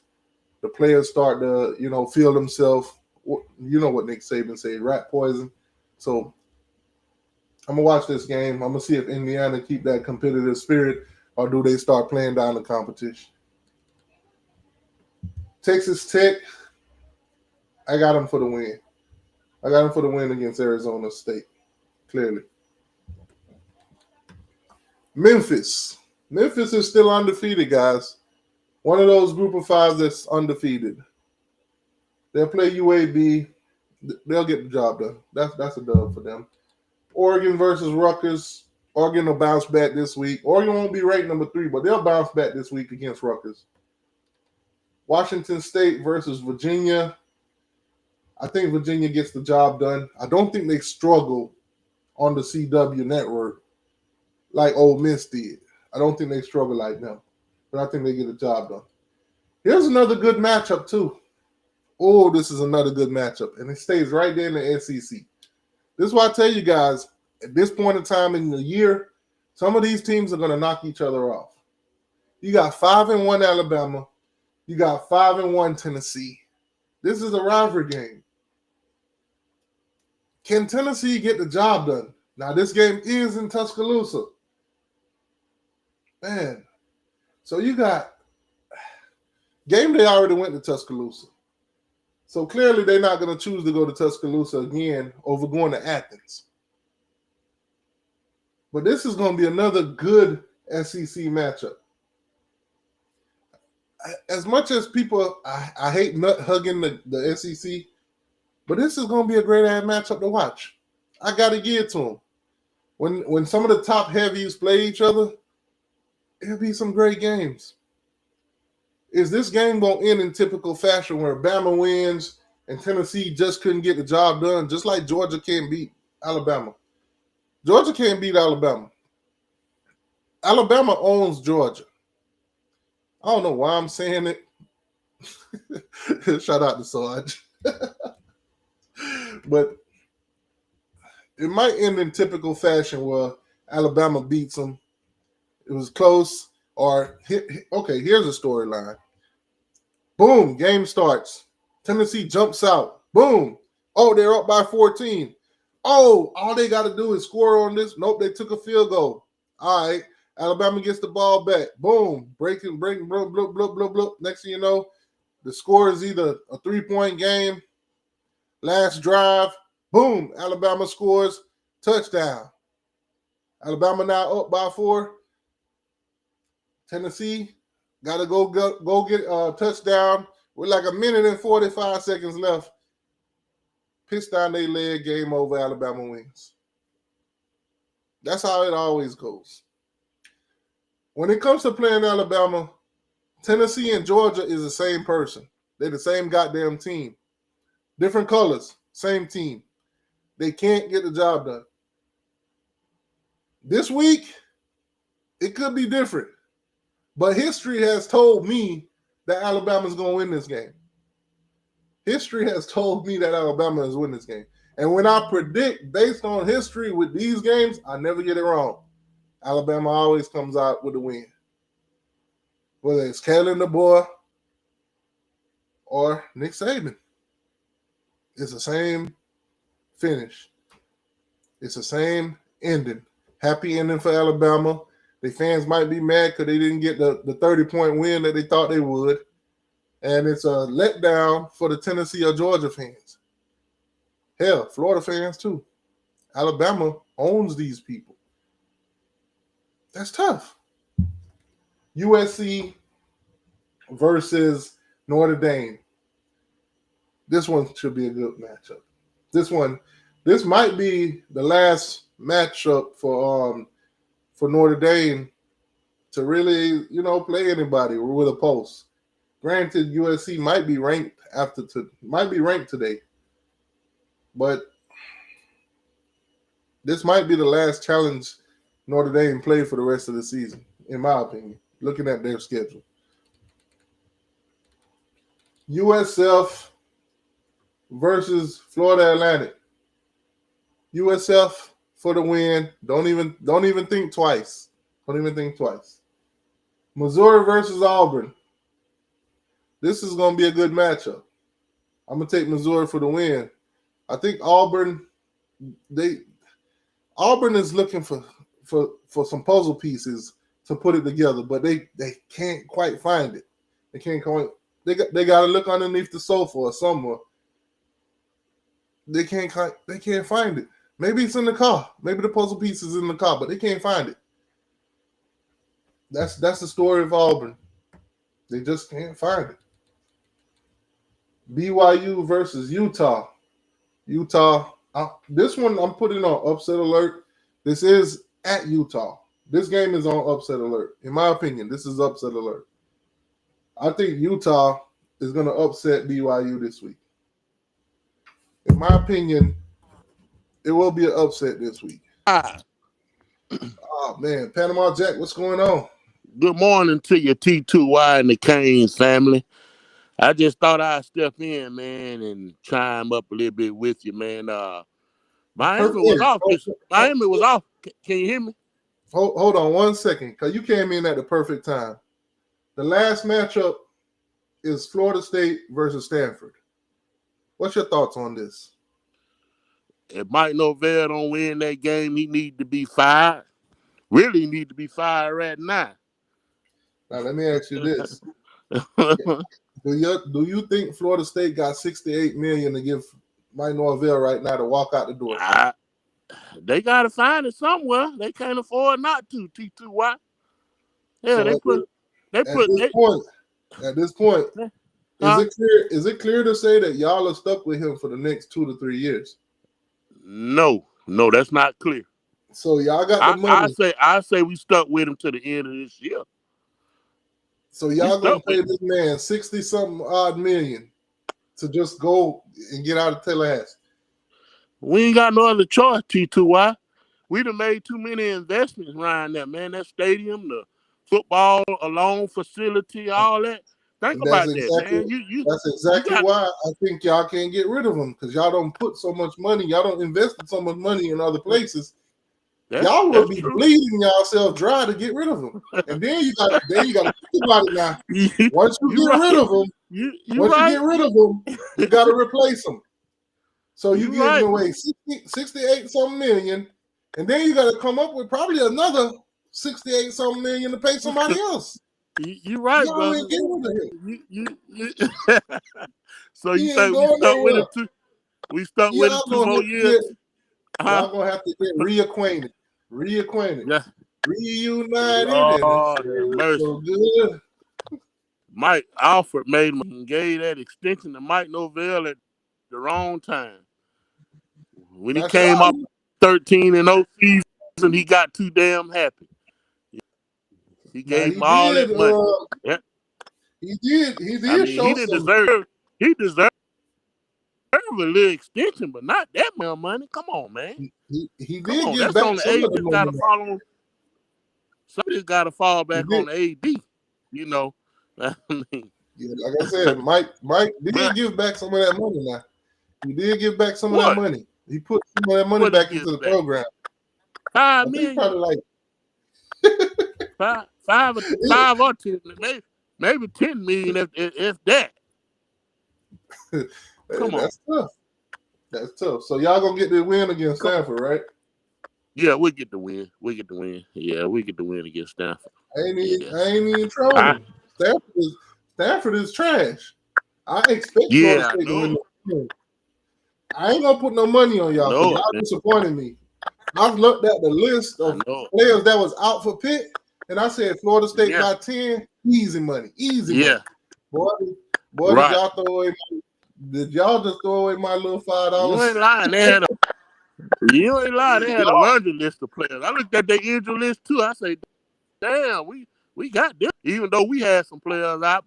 the players start to, feel themselves. You know what Nick Saban said, rat poison. So I'm going to watch this game. I'm going to see if Indiana keep that competitive spirit or do they start playing down the competition. Texas Tech, I got them for the win. I got them for the win against Arizona State, clearly. Memphis is still undefeated, guys. One of those group of five that's undefeated. They'll play UAB. They'll get the job done. That's a dub for them. Oregon versus Rutgers. Oregon will bounce back this week. Oregon won't be ranked number 3, but they'll bounce back this week against Rutgers. Washington State versus Virginia. I think Virginia gets the job done. I don't think they struggle on the CW network like Ole Miss did. I don't think they struggle like them, but I think they get the job done. Here's another good matchup too. Oh, this is another good matchup, and it stays right there in the SEC. This is why I tell you guys, at this point in time in the year, some of these teams are going to knock each other off. You got 5-1 Alabama. You got 5-1 Tennessee. This is a rivalry game. Can Tennessee get the job done? Now, this game is in Tuscaloosa. Man. So you got game day already went to Tuscaloosa. So clearly they're not going to choose to go to Tuscaloosa again over going to Athens. But this is going to be another good SEC matchup. As much as people, I hate nut hugging the SEC, but this is going to be a great ass matchup to watch. I got to give it to them. When some of the top heavies play each other, it'll be some great games. Is this game going to end in typical fashion where Bama wins and Tennessee just couldn't get the job done, just like Georgia can't beat Alabama? Georgia can't beat Alabama. Alabama owns Georgia. I don't know why I'm saying it. Shout out to Sarge. But it might end in typical fashion where Alabama beats them. It was close. Or, okay, here's a storyline. Boom, game starts. Tennessee jumps out. Boom. Oh, they're up by 14. Oh, all they got to do is score on this. Nope, they took a field goal. All right, Alabama gets the ball back. Boom, breaking, blah, blah, blah, blah, blah. Next thing you know, the score is either a 3-point game, last drive. Boom, Alabama scores, touchdown. Alabama now up by 4. Tennessee got to go get a touchdown with like 1 minute and 45 seconds left. Pitch down their leg, game over, Alabama wins. That's how it always goes. When it comes to playing Alabama, Tennessee and Georgia is the same person. They're the same goddamn team. Different colors, same team. They can't get the job done. This week, it could be different. But history has told me that Alabama's going to win this game. History has told me that Alabama is winning this game. And when I predict based on history with these games, I never get it wrong. Alabama always comes out with a win. Whether it's Kalen DeBoer or Nick Saban. It's the same finish. It's the same ending. Happy ending for Alabama. The fans might be mad because they didn't get the 30-point win that they thought they would. And it's a letdown for the Tennessee or Georgia fans. Hell, Florida fans too. Alabama owns these people. That's tough. USC versus Notre Dame. This one should be a good matchup. This might be the last matchup for Notre Dame to really, play anybody with a pulse. Granted, USC might be ranked today, but this might be the last challenge Notre Dame play for the rest of the season, in my opinion, looking at their schedule. USF versus Florida Atlantic. USF for the win. Don't even think twice. Missouri versus Auburn. This is going to be a good matchup. I'm going to take Missouri for the win. I think Auburn is looking for some puzzle pieces to put it together, but they can't quite find it. They got to look underneath the sofa or somewhere. They can't find it. Maybe it's in the car. Maybe the puzzle piece is in the car, but they can't find it. That's the story of Auburn. They just can't find it. BYU versus Utah. Utah. This one I'm putting on upset alert. This is at Utah. This game is on upset alert. In my opinion, this is upset alert. I think Utah is going to upset BYU this week. In my opinion, it will be an upset this week. Oh, man. Panama Jack, what's going on? Good morning to your T2Y and the Canes family. I just thought I'd step in, man, and chime up a little bit with you, man. Miami was off. Miami was off. Can you hear me? Hold on 1 second, because you came in at the perfect time. The last matchup is Florida State versus Stanford. What's your thoughts on this? If Mike Norvell don't win that game, he need to be fired. Really need to be fired right now. Now, let me ask you this. Do you think Florida State got $68 million to give Mike Norvell right now to walk out the door? They got to find it somewhere. They can't afford not to, T2Y. Yeah, so at this point, is it clear to say that y'all are stuck with him for the next 2 to 3 years? No, that's not clear. So y'all got the money. I say we stuck with him to the end of this year. So y'all gonna pay this man 60-something odd million to just go and get out of Tallahassee? We ain't got no other choice, T2Y. We done made too many investments around that, man. That stadium, the football alone facility, all that. Think about that, man. That's exactly why I think y'all can't get rid of him, because y'all don't put so much money. Y'all don't invest so much money in other places. Y'all will be bleeding yourself dry to get rid of him, and then you got to think about it now. Once you get rid of him, you got to replace him. So you giving away 68 something million, and then you got to come up with probably another 68 something million to pay somebody else. You're right, brother. So you think we stuck with it too? We stuck with it 2 more years. Y'all gonna have to get reacquainted, yeah. reunited. Oh, mercy. So good. Mike Alford gave that extension to Mike Norvell at the wrong time. When he came up 13-0 season, he got too damn happy. He gave him all that money. He did. He deserved a little extension, but not that much money. Come on, man. He did give back some of the money. Somebody's got to fall back on the AD. You know. I mean, yeah, like I said, Mike did give back some of that money. Now he did give back some of that money. He put some of that money back into the program. $5 million. Probably like five or 10, maybe 10 million if that. Come on. That's tough. That's tough. So y'all gonna get the win against Stanford, right? Yeah, we get the win. Yeah, we get the win against Stanford. I ain't even trolling. Stanford is trash. I expect Florida State to win the game. I ain't gonna put no money on y'all. Y'all disappointed me. I've looked at the list of players that was out for Pitt, and I said Florida State by 10, easy money. Money. Boy, did y'all just throw away my little $5? You ain't lying. They had a laundry list of players. I looked at their injury list too. I say, damn, we got this. Even though we had some players out,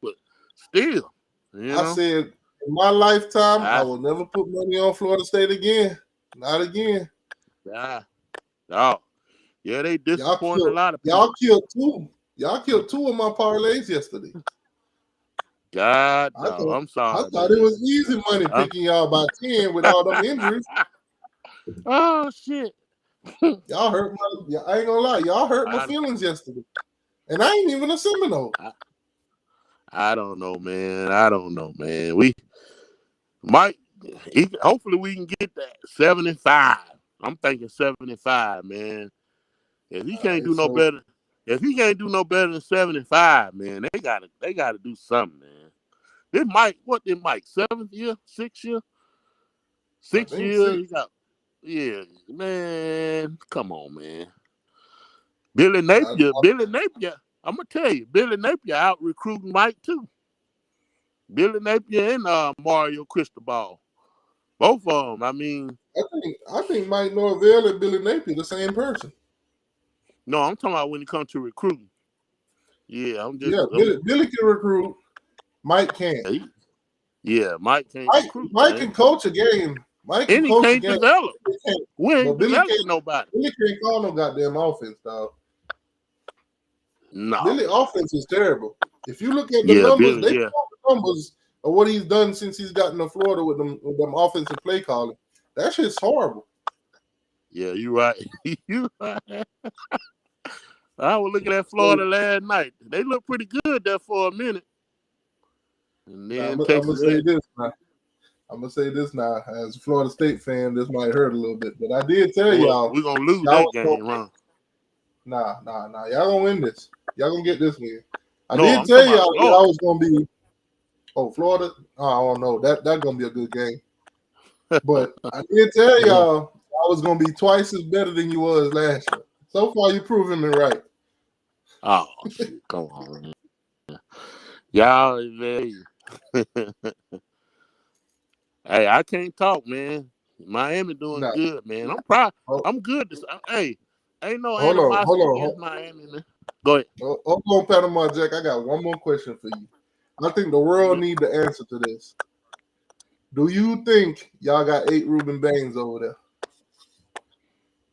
but still. I said, in my lifetime, I will never put money on Florida State again. Not again. Yeah, they disappointed a lot of people. Y'all killed two. Y'all killed 2 of my parlays yesterday. I'm sorry. I thought it was easy money picking y'all by 10 with all them injuries. Oh shit! Y'all hurt my. I ain't gonna lie. Y'all hurt my feelings yesterday, and I ain't even a Seminole. I don't know, man. We might. Hopefully, we can get that 75. I'm thinking 75, man. If he can't do no better, than 75, man, they gotta do something, man. This Mike, 7th year, 6th year, 6 years. Yeah, man. Come on, man. Billy Napier. I'm gonna tell you, Billy Napier out recruiting Mike too. Billy Napier and Mario Cristobal. Both of them. I mean, I think Mike Norvell and Billy Napier the same person. no, I'm talking about when it comes to recruiting. Yeah, Billy can recruit. Mike can't. Yeah, Mike can't recruit. Mike can coach a game. Mike can And he coach a can't game. develop. We ain't Billy developing nobody. Billy can't call no goddamn offense, dog. No. Billy offense is terrible. If you look at the numbers, they the numbers of what he's done since he's gotten to Florida with them offensive play calling. That shit's horrible. Yeah, you right. You right. I was looking at Florida last night. They look pretty good there for a minute. And then I'm gonna say this now. As a Florida State fan, this might hurt a little bit, but I did tell y'all we're gonna lose that game, huh? Nah. Y'all gonna win this. Y'all gonna get this win. I did tell y'all y'all was gonna be. Oh, Florida. Oh, I don't know. That's gonna be a good game. But I did tell y'all I was gonna be twice as better than you was last year. So far, you proving me right. Oh, shit. Come on, man. Y'all, man. Hey, I can't talk, man. Miami doing good, man. I'm proud. I'm good. Hey, ain't no animosity against Miami, man. Go ahead. Hold on, Panama Jack. I got one more question for you. I think the world need the answer to this. Do you think y'all got 8 Ruben Baines over there?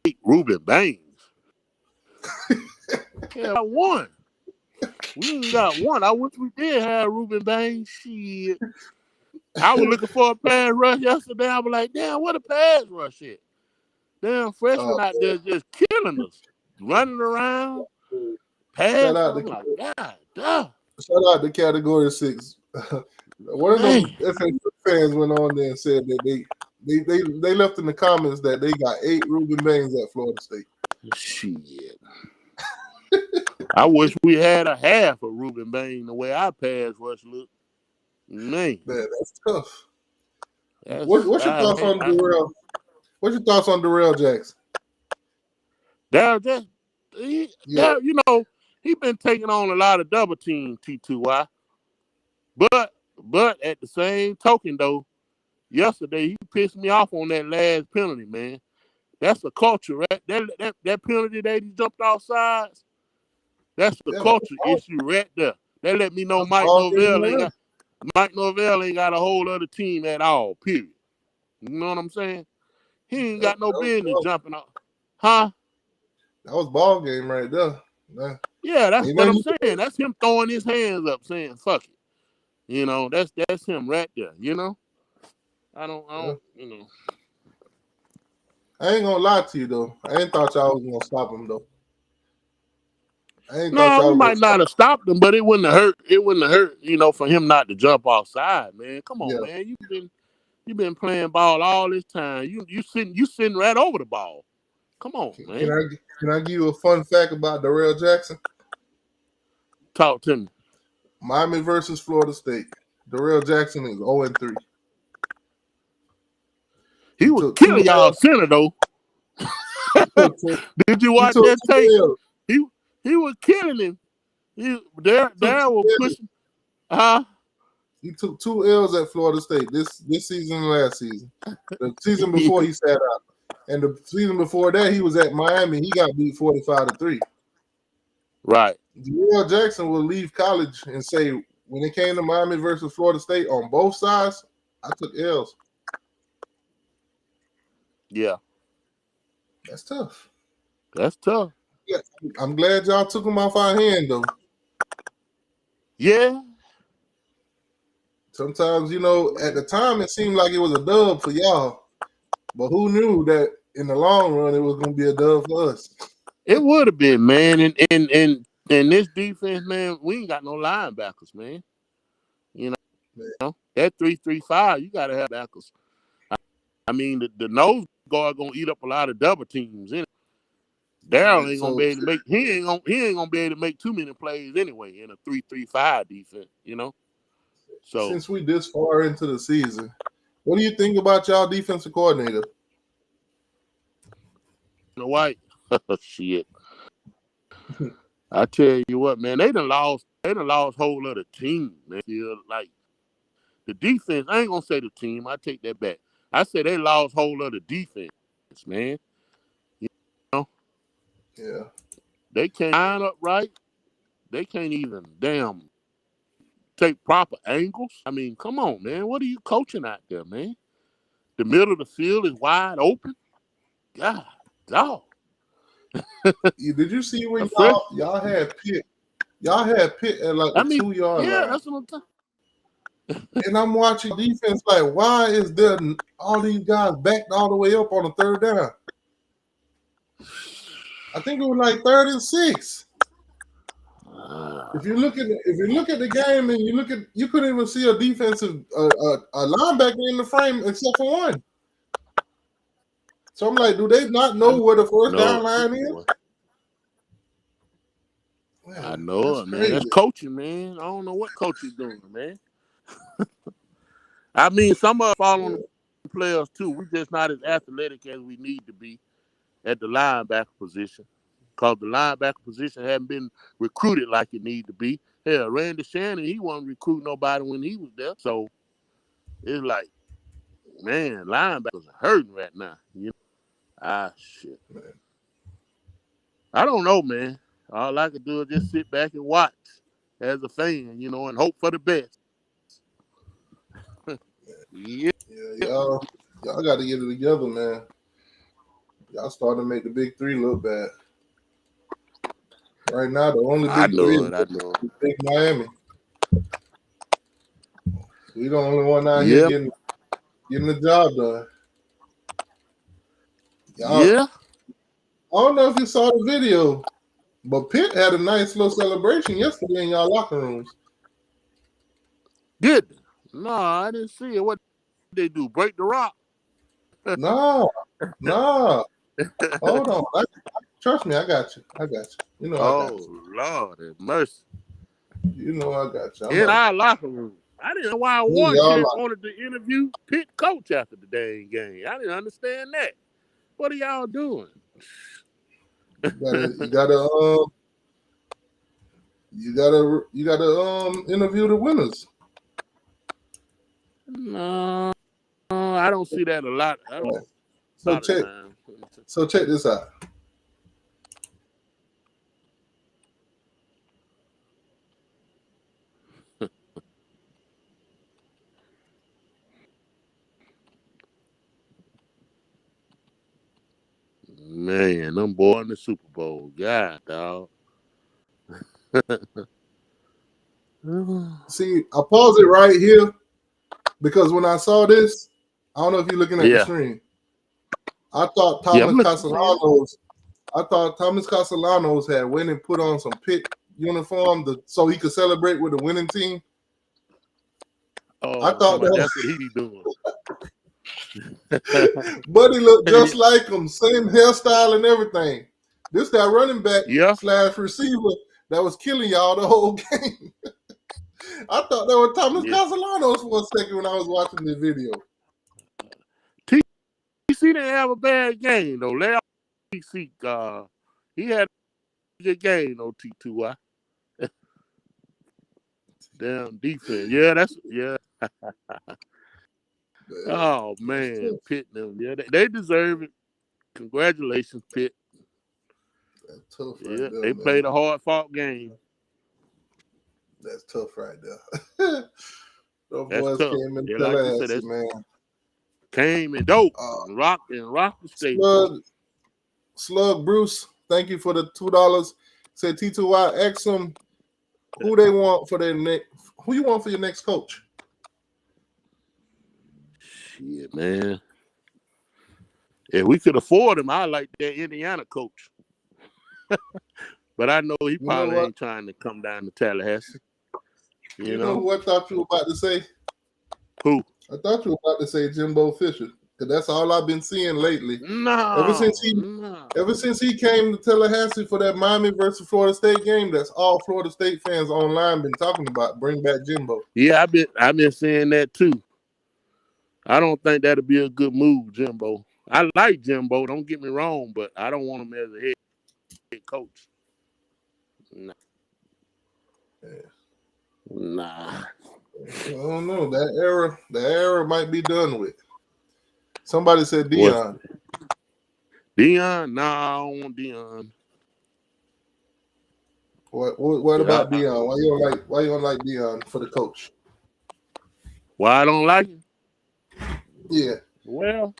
8 Ruben Baines? Yeah, I won. We ain't got one. I wish we did have Ruben Baines. Shit. I was looking for a pass rush yesterday. I was like, damn, what a pass rush is. Damn, freshman out there just killing us. Running around. Pass. I'm like, God, duh. Shout out to Category 6. One of them FSU fans went on there and said that they left in the comments that they got 8 Ruben Baines at Florida State. Shit. I wish we had a half of Ruben Baines the way our pass rush looked. Man, that's tough. What's your thoughts on Darrell? What's your thoughts on Darrell Jackson? You know, he been taking on a lot of double team T2Y. But at the same token though, yesterday he pissed me off on that last penalty, man. That's a culture, right? That penalty that he jumped off sides, that's the culture issue right there. That let me know Mike Norvell ain't got a whole other team at all, period. You know what I'm saying? He ain't got no business jumping off. Huh? That was ball game right there. Yeah, that's what I'm saying. That's him throwing his hands up saying, fuck it. You know, that's him right there, you know? I don't, you know. I ain't gonna lie to you though. I ain't thought y'all was gonna stop him though. We might not have stopped him, but it wouldn't have hurt. It wouldn't have hurt, you know, for him not to jump offside, man. Come on, man. You've been playing ball all this time. You sitting right over the ball. Come on, man. Can I give you a fun fact about Darrell Jackson? Talk to me. Miami versus Florida State. Darrell Jackson is 0-3. He was killing y'all center though. Did you watch that tape? He was killing him. Darrell was pushing. He took 2 L's at Florida State this season and last season. The season before he sat out. And the season before that, he was at Miami. He got beat 45-3. Right. Darrell Jackson will leave college and say, when it came to Miami versus Florida State on both sides, I took L's. Yeah. That's tough. That's tough. Yeah, I'm glad y'all took him off our hand, though. Yeah. Sometimes, you know, at the time, it seemed like it was a dub for y'all. But who knew that in the long run, it was going to be a dub for us? It would have been, man. And this defense, man, we ain't got no linebackers, man. You know, that 3-3-5, you got to have backers. I mean, the nose guard going to eat up a lot of double teams. Darrell ain't going to be able to make – he ain't going to be able to make too many plays anyway in a 3-3-5 defense, you know? So since we this far into the season, what do you think about y'all defensive coordinator? White? Shit. I tell you what, man, they done lost whole other team, man. Feel like The defense, I ain't gonna say the team. I take that back. I said they lost hold of the defense, man. You know, Yeah. they can't line up right. They can't even take proper angles. I mean, come on, man. What are you coaching out there, man? The middle of the field is wide open. God, dog. Did you see when Fresh. y'all had Pitt? Y'all had Pitt at like the 2-yard yeah, line. that's what I'm talking. And I'm watching defense like, why is there all these guys backed all the way up on the third down? I think it was like 3rd and 6. If you look at the game and you couldn't even see a defensive a linebacker in the frame except for one. So I'm like, do they not know where the first down line is? Man, I know it, man. crazy. That's coaching, man. I don't know what coach is doing, man. I mean, some of us fall on the players too. We're just not as athletic as we need to be at the linebacker position, because the linebacker position hadn't been recruited like it need to be. Hell, Randy Shannon, he wasn't recruiting nobody when he was there. So it's like, man, linebackers are hurting right now. You know? Shit. Man. I don't know, man. All I can do is just sit back and watch as a fan, you know, and hope for the best. Yeah, y'all got to get it together, man. Y'all starting to make the big three look bad. Right now, the only big three is Big Miami. We the only one out here getting the job done. Yeah. I don't know if you saw the video, but Pitt had a nice little celebration yesterday in y'all locker rooms. Good. No, I didn't see it. What did they do? Break the rock? No. Hold on. Trust me, I got you. You know I got you. Oh, Lord have mercy. You know I got you. In our locker room. I didn't know why Warren wanted to interview Pitt coach after the dang game. I didn't understand that. What are y'all doing? You gotta interview the winners. No, I don't see that a lot. So check this out. Man, them boys in the Super Bowl. God, dog. See, I pause it right here because when I saw this, I don't know if you're looking at the screen. I thought Thomas Castellanos had went and put on some Pitt uniform so he could celebrate with the winning team. Oh, I thought that's what he be doing. But he looked just like him, same hairstyle and everything. This that running back / receiver that was killing y'all the whole game. I thought that was Thomas Castellanos for a second when I was watching the video. TC didn't have a bad game though. TC, he had a good game though. T2Y. Damn defense. Oh man, Pitt them. Yeah, they deserve it. Congratulations, Pitt. That's tough right there, they played a hard-fought game. That's tough right there. Those boys tough. came in Tallahassee, man. Came and dope and rocked the state. Slug Bruce, thank you for the $2. Said T2Y, ask them who they want for their next. Who you want for your next coach? Shit, man. If we could afford him, I'd like that Indiana coach. But I know he probably ain't trying to come down to Tallahassee. You know who I thought you were about to say? Who? I thought you were about to say Jimbo Fisher, because that's all I've been seeing lately. No. Ever since he came to Tallahassee for that Miami versus Florida State game, that's all Florida State fans online been talking about. Bring back Jimbo. Yeah, I've been saying that too. I don't think that'd be a good move, Jimbo. I like Jimbo, don't get me wrong, but I don't want him as a head coach. Nah. Yeah. Nah. I don't know. The era might be done with. Somebody said Dion. Dion? Nah, I don't want Dion. What about Dion? Why you don't like Dion for the coach? Why I don't like him? Yeah. Well,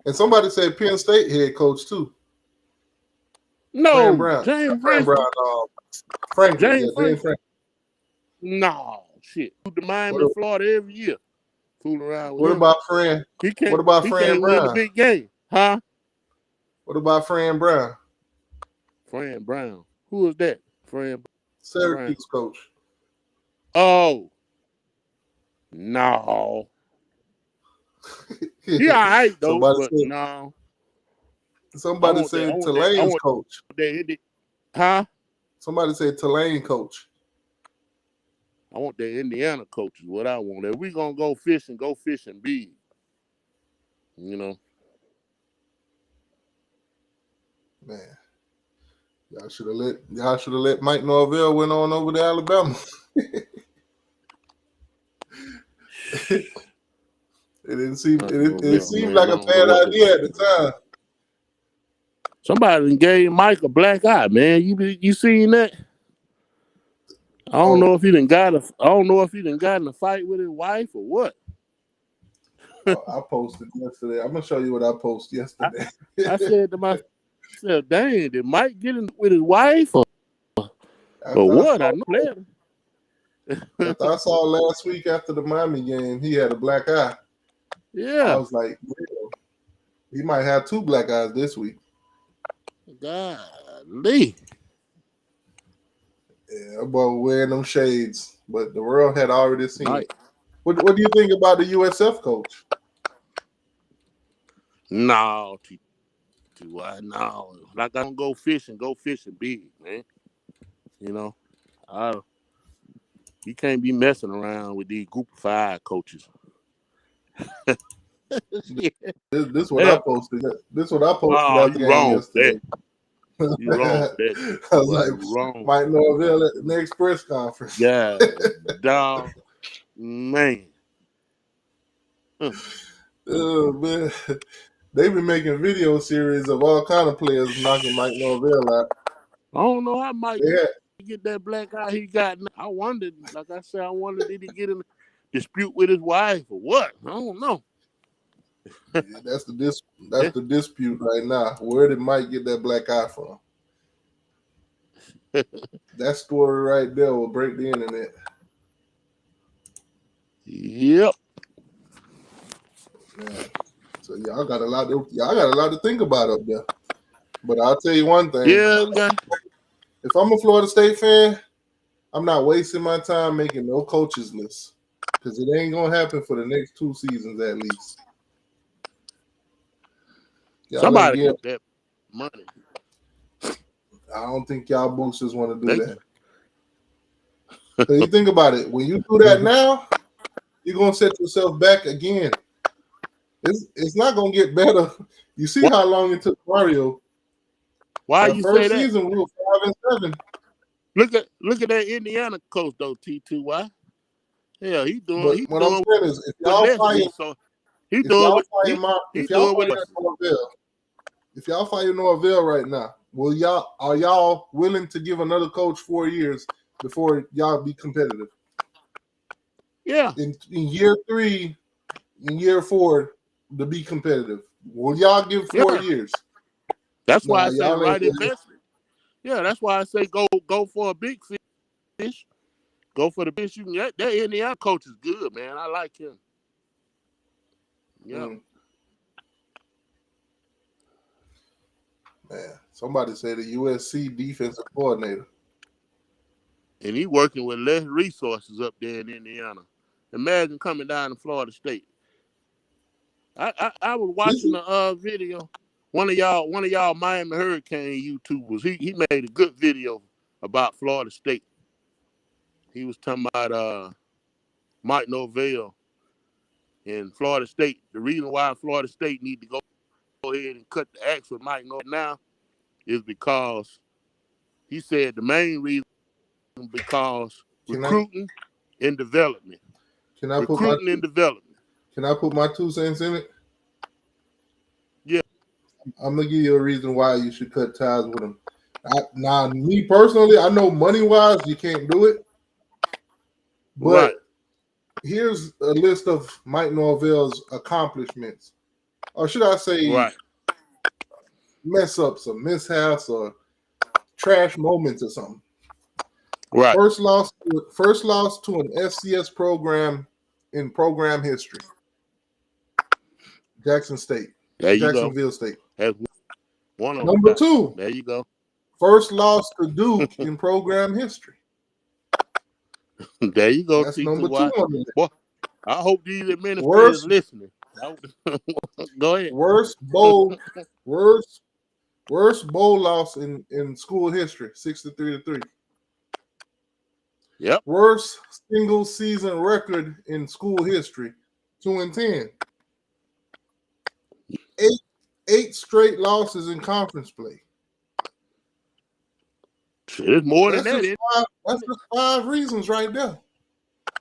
and somebody said Penn State head coach too. no, Brown. James Fran Franklin. Franklin. James Franklin. Franklin. No, shit. The Miami, Florida every year. Fooling around with What him. about Fran? What about Fran Brown? Win the big game, huh? What about Fran Brown? Fran Brown. Who is that? Fran Syracuse coach. Oh. No. He all right, though, but no. Somebody said Tulane's coach. Huh? Somebody said Tulane coach. I want the Indiana coach is what I want. If we going to go fishing big. You know. Man. Y'all should have let Mike Norvell went on over to Alabama. It seemed like a bad idea at the time. Somebody gave Mike a black eye, man. You seen that? I don't know if he done got in a fight with his wife or what. I posted yesterday. I'm gonna show you what I posted yesterday. I said to myself, dang, did Mike get in with his wife or what? I know that. After I saw last week after the Miami game, he had a black eye. Yeah. I was like, he might have two black eyes this week. Golly. Yeah, about wearing them shades, but the world had already seen it. What do you think about the USF coach? No, no. Like I don't go fishing big, man. You know, you can't be messing around with these group of 5 coaches. This what I posted. This what I posted after the game yesterday. You wrong for that. I was like, Mike Norvell at the next press conference. Yeah, dog, man. Oh man, they been making video series of all kind of players knocking Mike Norvell out. I don't know how Mike get that black eye he got. I wondered, like I said, did he get in a dispute with his wife or what? I don't know. Yeah, that's the dispute right now. Where did Mike get that black eye from? That story right there will break the internet. Yep. Man. So y'all got a lot to think about up there. But I'll tell you one thing. Yeah. If I'm a Florida State fan, I'm not wasting my time making no coaches list because it ain't gonna happen for the next 2 seasons at least. Somebody get that money. I don't think y'all boosters want to do that. So you think about it. When you do that now, you're gonna set yourself back again. It's not gonna get better. You see how long it took Mario. Why you first say that? Season we were 5-7. Look at that Indiana coach though, T2Y. Yeah, he doing. But what I'm saying is, if y'all fire Norvell right now, are y'all willing to give another coach 4 years before y'all be competitive? Yeah. In year 3, in year 4 to be competitive, will y'all give 4 years? That's why I say right investment. Yeah, that's why I say go for a big fish. Go for the fish. That Indiana coach is good, man. I like him. Yeah. Man, somebody said a USC defensive coordinator. And he working with less resources up there in Indiana. Imagine coming down to Florida State. I was watching the video. One of y'all Miami Hurricane YouTubers. He made a good video about Florida State. He was talking about Mike Norvell and Florida State. The reason why Florida State need to go ahead and cut the axe with Mike Norvell now is because he said the main reason because recruiting in development. Can I Recruiting and development. Can I put my 2 cents in it? Yeah. I'm gonna give you a reason why you should cut ties with him. Now, me personally, I know money-wise you can't do it, but Right. here's a list of Mike Norvell's accomplishments, or should I say, Right. mess ups or mishaps or trash moments or something. Right. First loss to an FCS program in program history. There you go. Jacksonville State. That's one of Number them. 2. There you go. First loss to Duke in program history. There you go. That's number 2 on the list. Boy, I hope these administrators listening. Go ahead. Worst bowl loss in school history, 63-3. Yep. Worst single season record in school history, 2-10. 8 straight losses in conference play. It's more than that. That's just 5 reasons right there.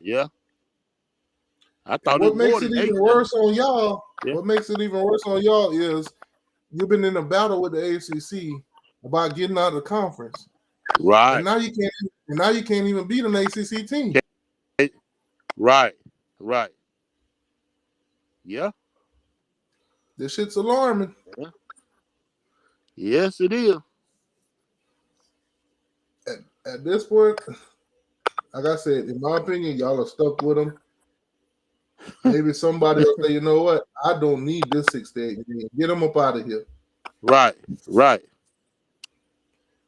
Yeah. I thought What it makes more it than even 8. worse on y'all? Yeah. What makes it even worse on y'all is you've been in a battle with the ACC about getting out of the conference. Right. And now you can't even beat an ACC team. Right. Right. Yeah. This shit's alarming. Yeah. Yes, it is. At this point, like I said, in my opinion, y'all are stuck with them. Maybe somebody will say, you know what? I don't need this 68 million. Get them up out of here. Right. Right.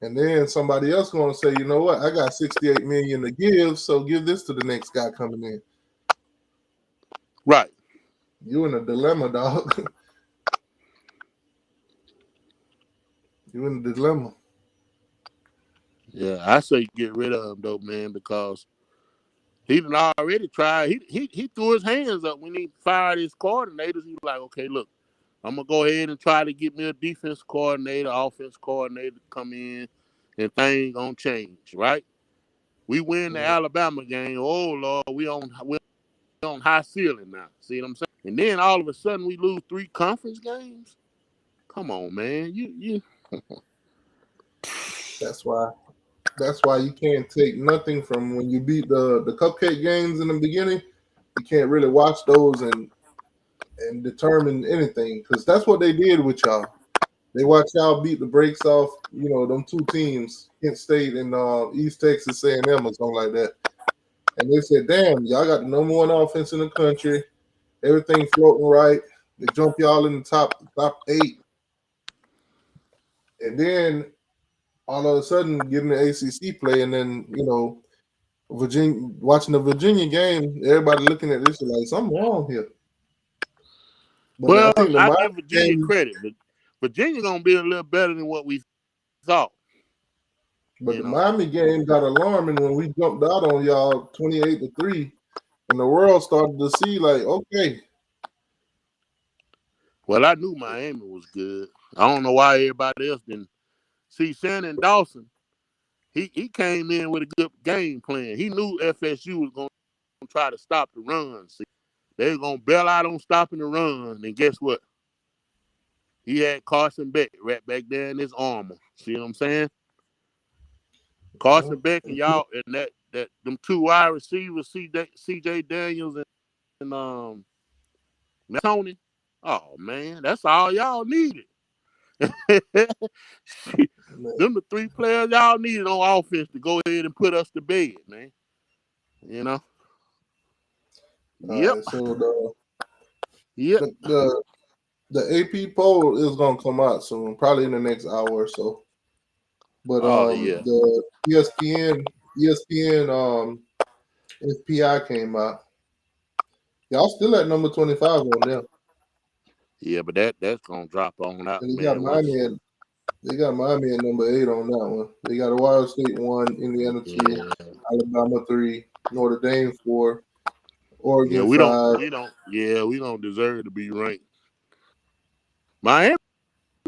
And then somebody else going to say, you know what? I got 68 million to give, so give this to the next guy coming in. Right. You in a dilemma, dog. You in a dilemma. Yeah, I say get rid of him though, man, because he done already tried. He threw his hands up when he fired his coordinators. He was like, okay, look, I'm gonna go ahead and try to get me a defense coordinator, offense coordinator to come in, and things gonna change, right? We win the Alabama game. Oh Lord, we on high ceiling now. See what I'm saying? And then all of a sudden we lose 3 conference games. Come on, man. You. That's why you can't take nothing from when you beat the cupcake games in the beginning. You can't really watch those and determine anything, because that's what they did with y'all. They watched y'all beat the brakes off, them 2 teams, Kent State and East Texas A&M or something like that. And they said, damn, y'all got the number 1 offense in the country. Everything floating right. They jump y'all in the top 8. And then all of a sudden getting the ACC play, and then, Virginia, watching the Virginia game, everybody looking at this like something wrong here. But I give Virginia credit, but Virginia gonna be a little better than what we thought. But the Miami game got alarming when we jumped out on y'all 28-3, and the world started to see like, okay. Well, I knew Miami was good. I don't know why everybody else didn't. See, Shannon Dawson, he came in with a good game plan. He knew FSU was going to try to stop the run. See, they were going to bail out on stopping the run. And guess what? He had Carson Beck right back there in his armor. See what I'm saying? Carson Beck and y'all, and that them 2 wide receivers, CJ Daniels and Tony. Oh, man, that's all y'all needed. Them the 3 players y'all needed on offense to go ahead and put us to bed, man. Yep. Right, so the AP poll is gonna come out soon, probably in the next hour or so. But the ESPN FPI came out. Y'all still at number 25 on them. Yeah, but that's gonna drop on out. And they got Miami at number 8 on that one. They got Ohio State 1, Indiana 2, Alabama 3, Notre Dame 4, Oregon 5. We don't deserve to be ranked. Miami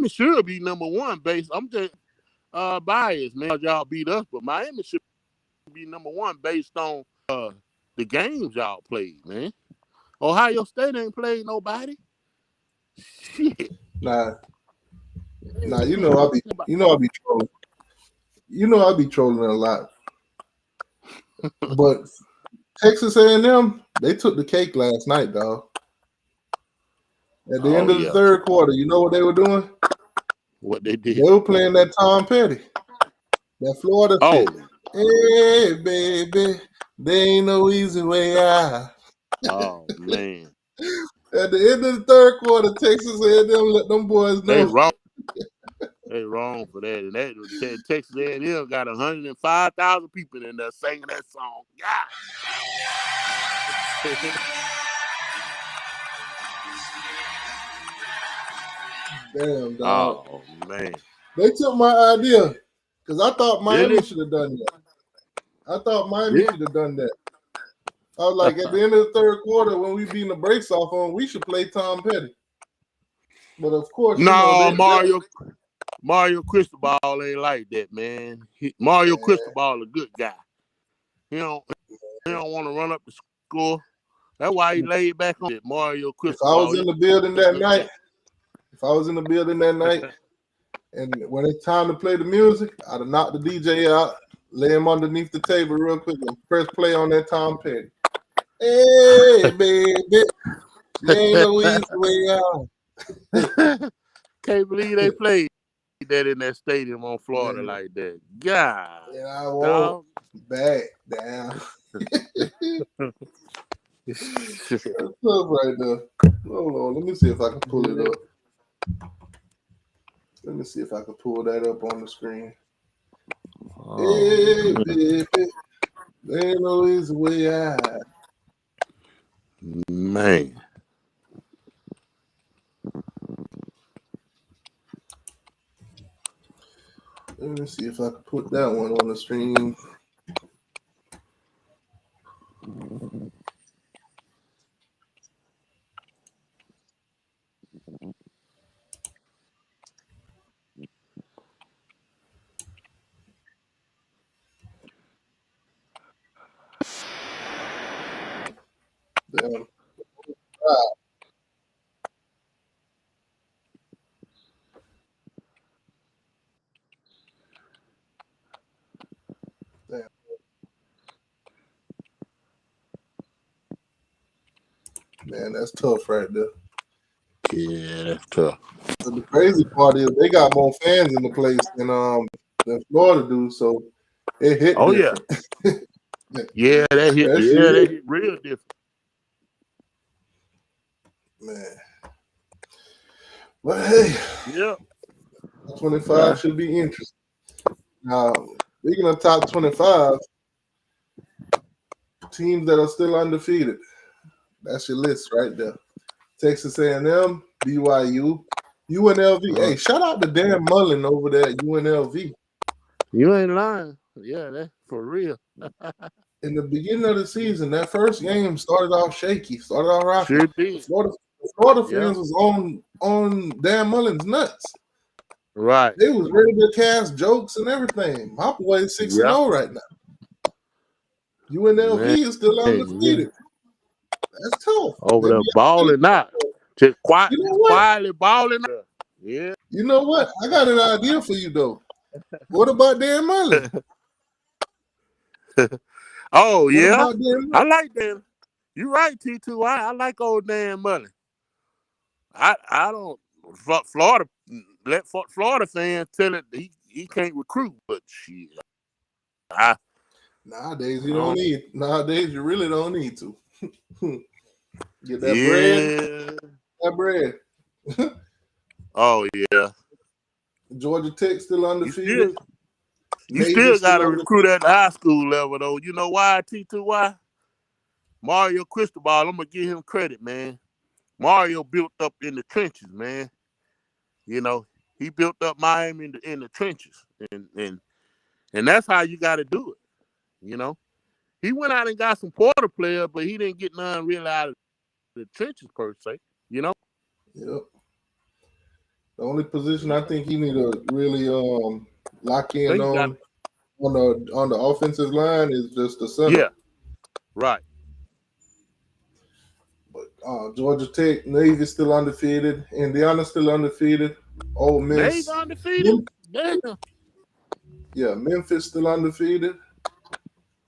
should be number 1 based. I'm just biased, man. Y'all beat us, but Miami should be number 1 based on the games y'all played, man. Ohio State ain't played nobody. Shit. Nah, you know I be trolling. You know I be trolling a lot. But Texas A&M, they took the cake last night, dog. At the end of the third quarter, you know what they were doing? What they did? They were playing that Tom Petty, that Florida shit. Hey, baby, there ain't no easy way out. Oh man! At the end of the third quarter, Texas A&M let them boys know. They wrong. They wrong for that. And that Texas A&M got 105,000 people in there singing that song. God. Damn, dog. Oh man! They took my idea because I thought Miami should have done that. I thought Miami should have done that. I was like, at the end of the third quarter, when we beating the brakes off on, we should play Tom Petty. But of course, no, Mario Cristobal ain't like that, man. Mario Cristobal a good guy. He don't want to run up the score. That's why he laid back on it. Mario Cristobal. If I was in the building that night, and when it's time to play the music, I'd have knocked the DJ out, lay him underneath the table real quick, and press play on that Tom Petty. Hey, baby, there ain't no easy way out. Can't believe they played that in that stadium on Florida like that. God. And I won't back down. That's tough right there. Hold on, let me see if I can pull it up. Let me see if I can pull that up on the screen. Hey, baby, there ain't no easy way out. Man. Let me see if I can put that one on the screen. Damn. Damn. Man, that's tough right there. Yeah, that's tough. But the crazy part is they got more fans in the place than Florida do, so it hit different. Yeah, that hit. That hit real different. Man. But hey, yeah, 25 should be interesting. Now, speaking of top 25, teams that are still undefeated. That's your list right there. Texas A&M, BYU, UNLV. Hey, shout out to Dan Mullen over there at UNLV. You ain't lying. Yeah, that's for real. In the beginning of the season, that first game started off shaky, started off rocky. Sure did. Florida fans was on Dan Mullen's nuts. Right. They was ready to cast jokes and everything. My boy is 6-0 right now. UNLV is still undefeated. That's tough. Over there balling out. Just quietly balling out. Yeah. You know what? I got an idea for you, though. What about Dan Mullen? Oh, yeah. I like Dan. You're right, T2. I like old Dan Mullen. I don't Florida let Florida fans tell it he can't recruit, but shit. Nowadays you don't need. Nowadays you really don't need to. Get that bread. That bread. Oh yeah. Georgia Tech still undefeated. You still got to recruit at the high school level, though. You know why, T2Y? Mario Cristobal, I'm going to give him credit, man. Mario built up in the trenches, man. You know, he built up Miami in the trenches. And that's how you got to do it, you know. He went out and got some Porter players, but he didn't get none really out of the trenches, per se, you know. Yep. The only position I think he need to really lock in on the offensive line is just the center. Yeah, right. Georgia Tech, Navy still undefeated. Indiana still undefeated. Ole Miss. Navy undefeated. Damn. Yeah, Memphis still undefeated.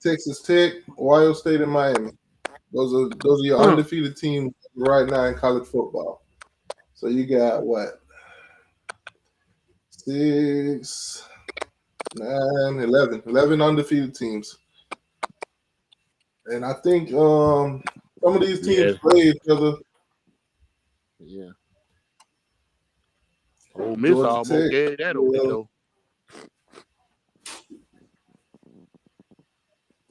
Texas Tech, Ohio State, and Miami. Those are your undefeated teams right now in college football. So you got what? 6, 9, 11 undefeated teams. And I think some of these teams play each other. Yeah. Ole Miss Georgia almost Tech, gave that away, though.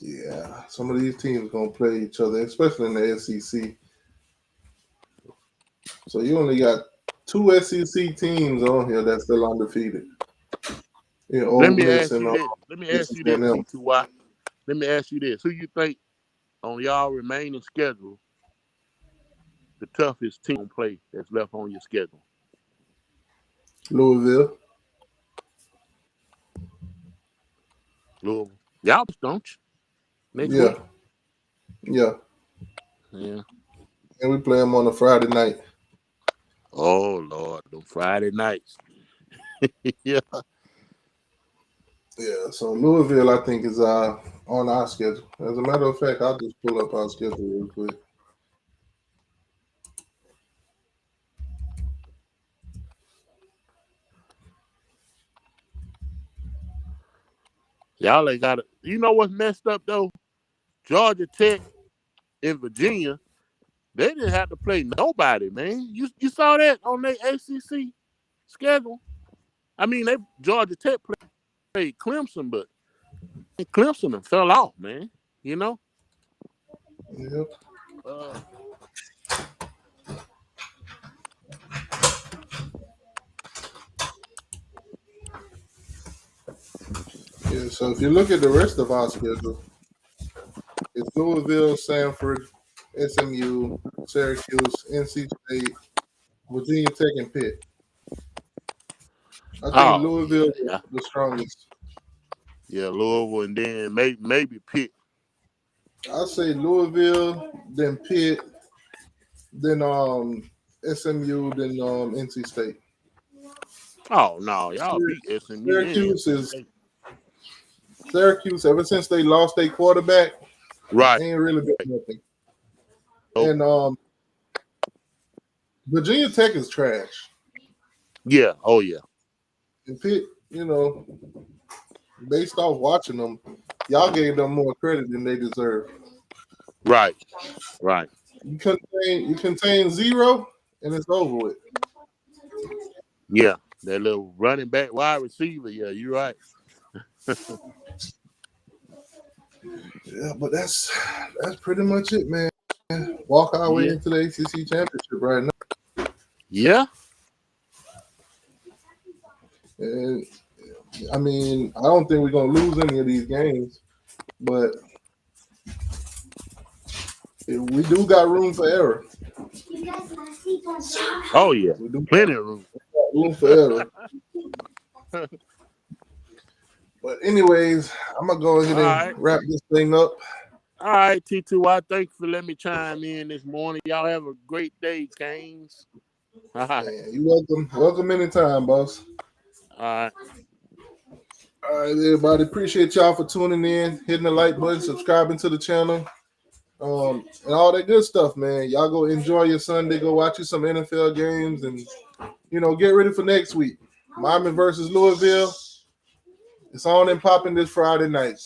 Yeah, some of these teams gonna play each other, especially in the SEC. So you only got 2 SEC teams on here that's still undefeated. Yeah, Let me ask you this. Let me ask you this, A&M. T2Y. Let me ask you this. Who you think on y'all remaining schedule the toughest team play that's left on your schedule? Louisville. Louisville. Y'all don't you? Next Yeah. week? Yeah. Yeah. And we play them on a Friday night. Oh, Lord. Them Friday nights. Yeah. Yeah, so Louisville, I think, is on our schedule. As a matter of fact, I'll just pull up our schedule real quick. Y'all ain't got it. You know what's messed up, though? Georgia Tech and Virginia, they didn't have to play nobody, man. You saw that on their ACC schedule? I mean, Georgia Tech played Clemson, but Clemson fell off, man. You know? Yep. Yeah, so if you look at the rest of our schedule, it's Louisville, Sanford, SMU, Syracuse, NC State, Virginia Tech, and Pitt. I think Louisville is the strongest. Yeah, Louisville, and then maybe Pitt. I say Louisville, then Pitt, then SMU, then NC State. Oh no, y'all beat SMU. Syracuse, ever since they lost their quarterback, right, ain't really been nothing. Oh. And Virginia Tech is trash. Yeah, oh yeah. And Pitt, based off watching them, y'all gave them more credit than they deserve. Right. You contain 0, and it's over with. Yeah, that little running back wide receiver. Yeah, you're right. Yeah, but that's pretty much it, man. Walk our way into the ACC championship right now. Yeah. And I mean, I don't think we're gonna lose any of these games, but we do got room for error. Oh yeah, we do plenty of room. Room for error. But anyways, I'm gonna go ahead and wrap this thing up. All right, T2Y, thank you for letting me chime in this morning. Y'all have a great day, Canes. All right. Man, you're welcome. Welcome anytime, boss. All right. All right, everybody. Appreciate y'all for tuning in, hitting the like button, subscribing to the channel, and all that good stuff, man. Y'all go enjoy your Sunday. Go watch you some NFL games and, get ready for next week. Miami versus Louisville. It's on and popping this Friday night.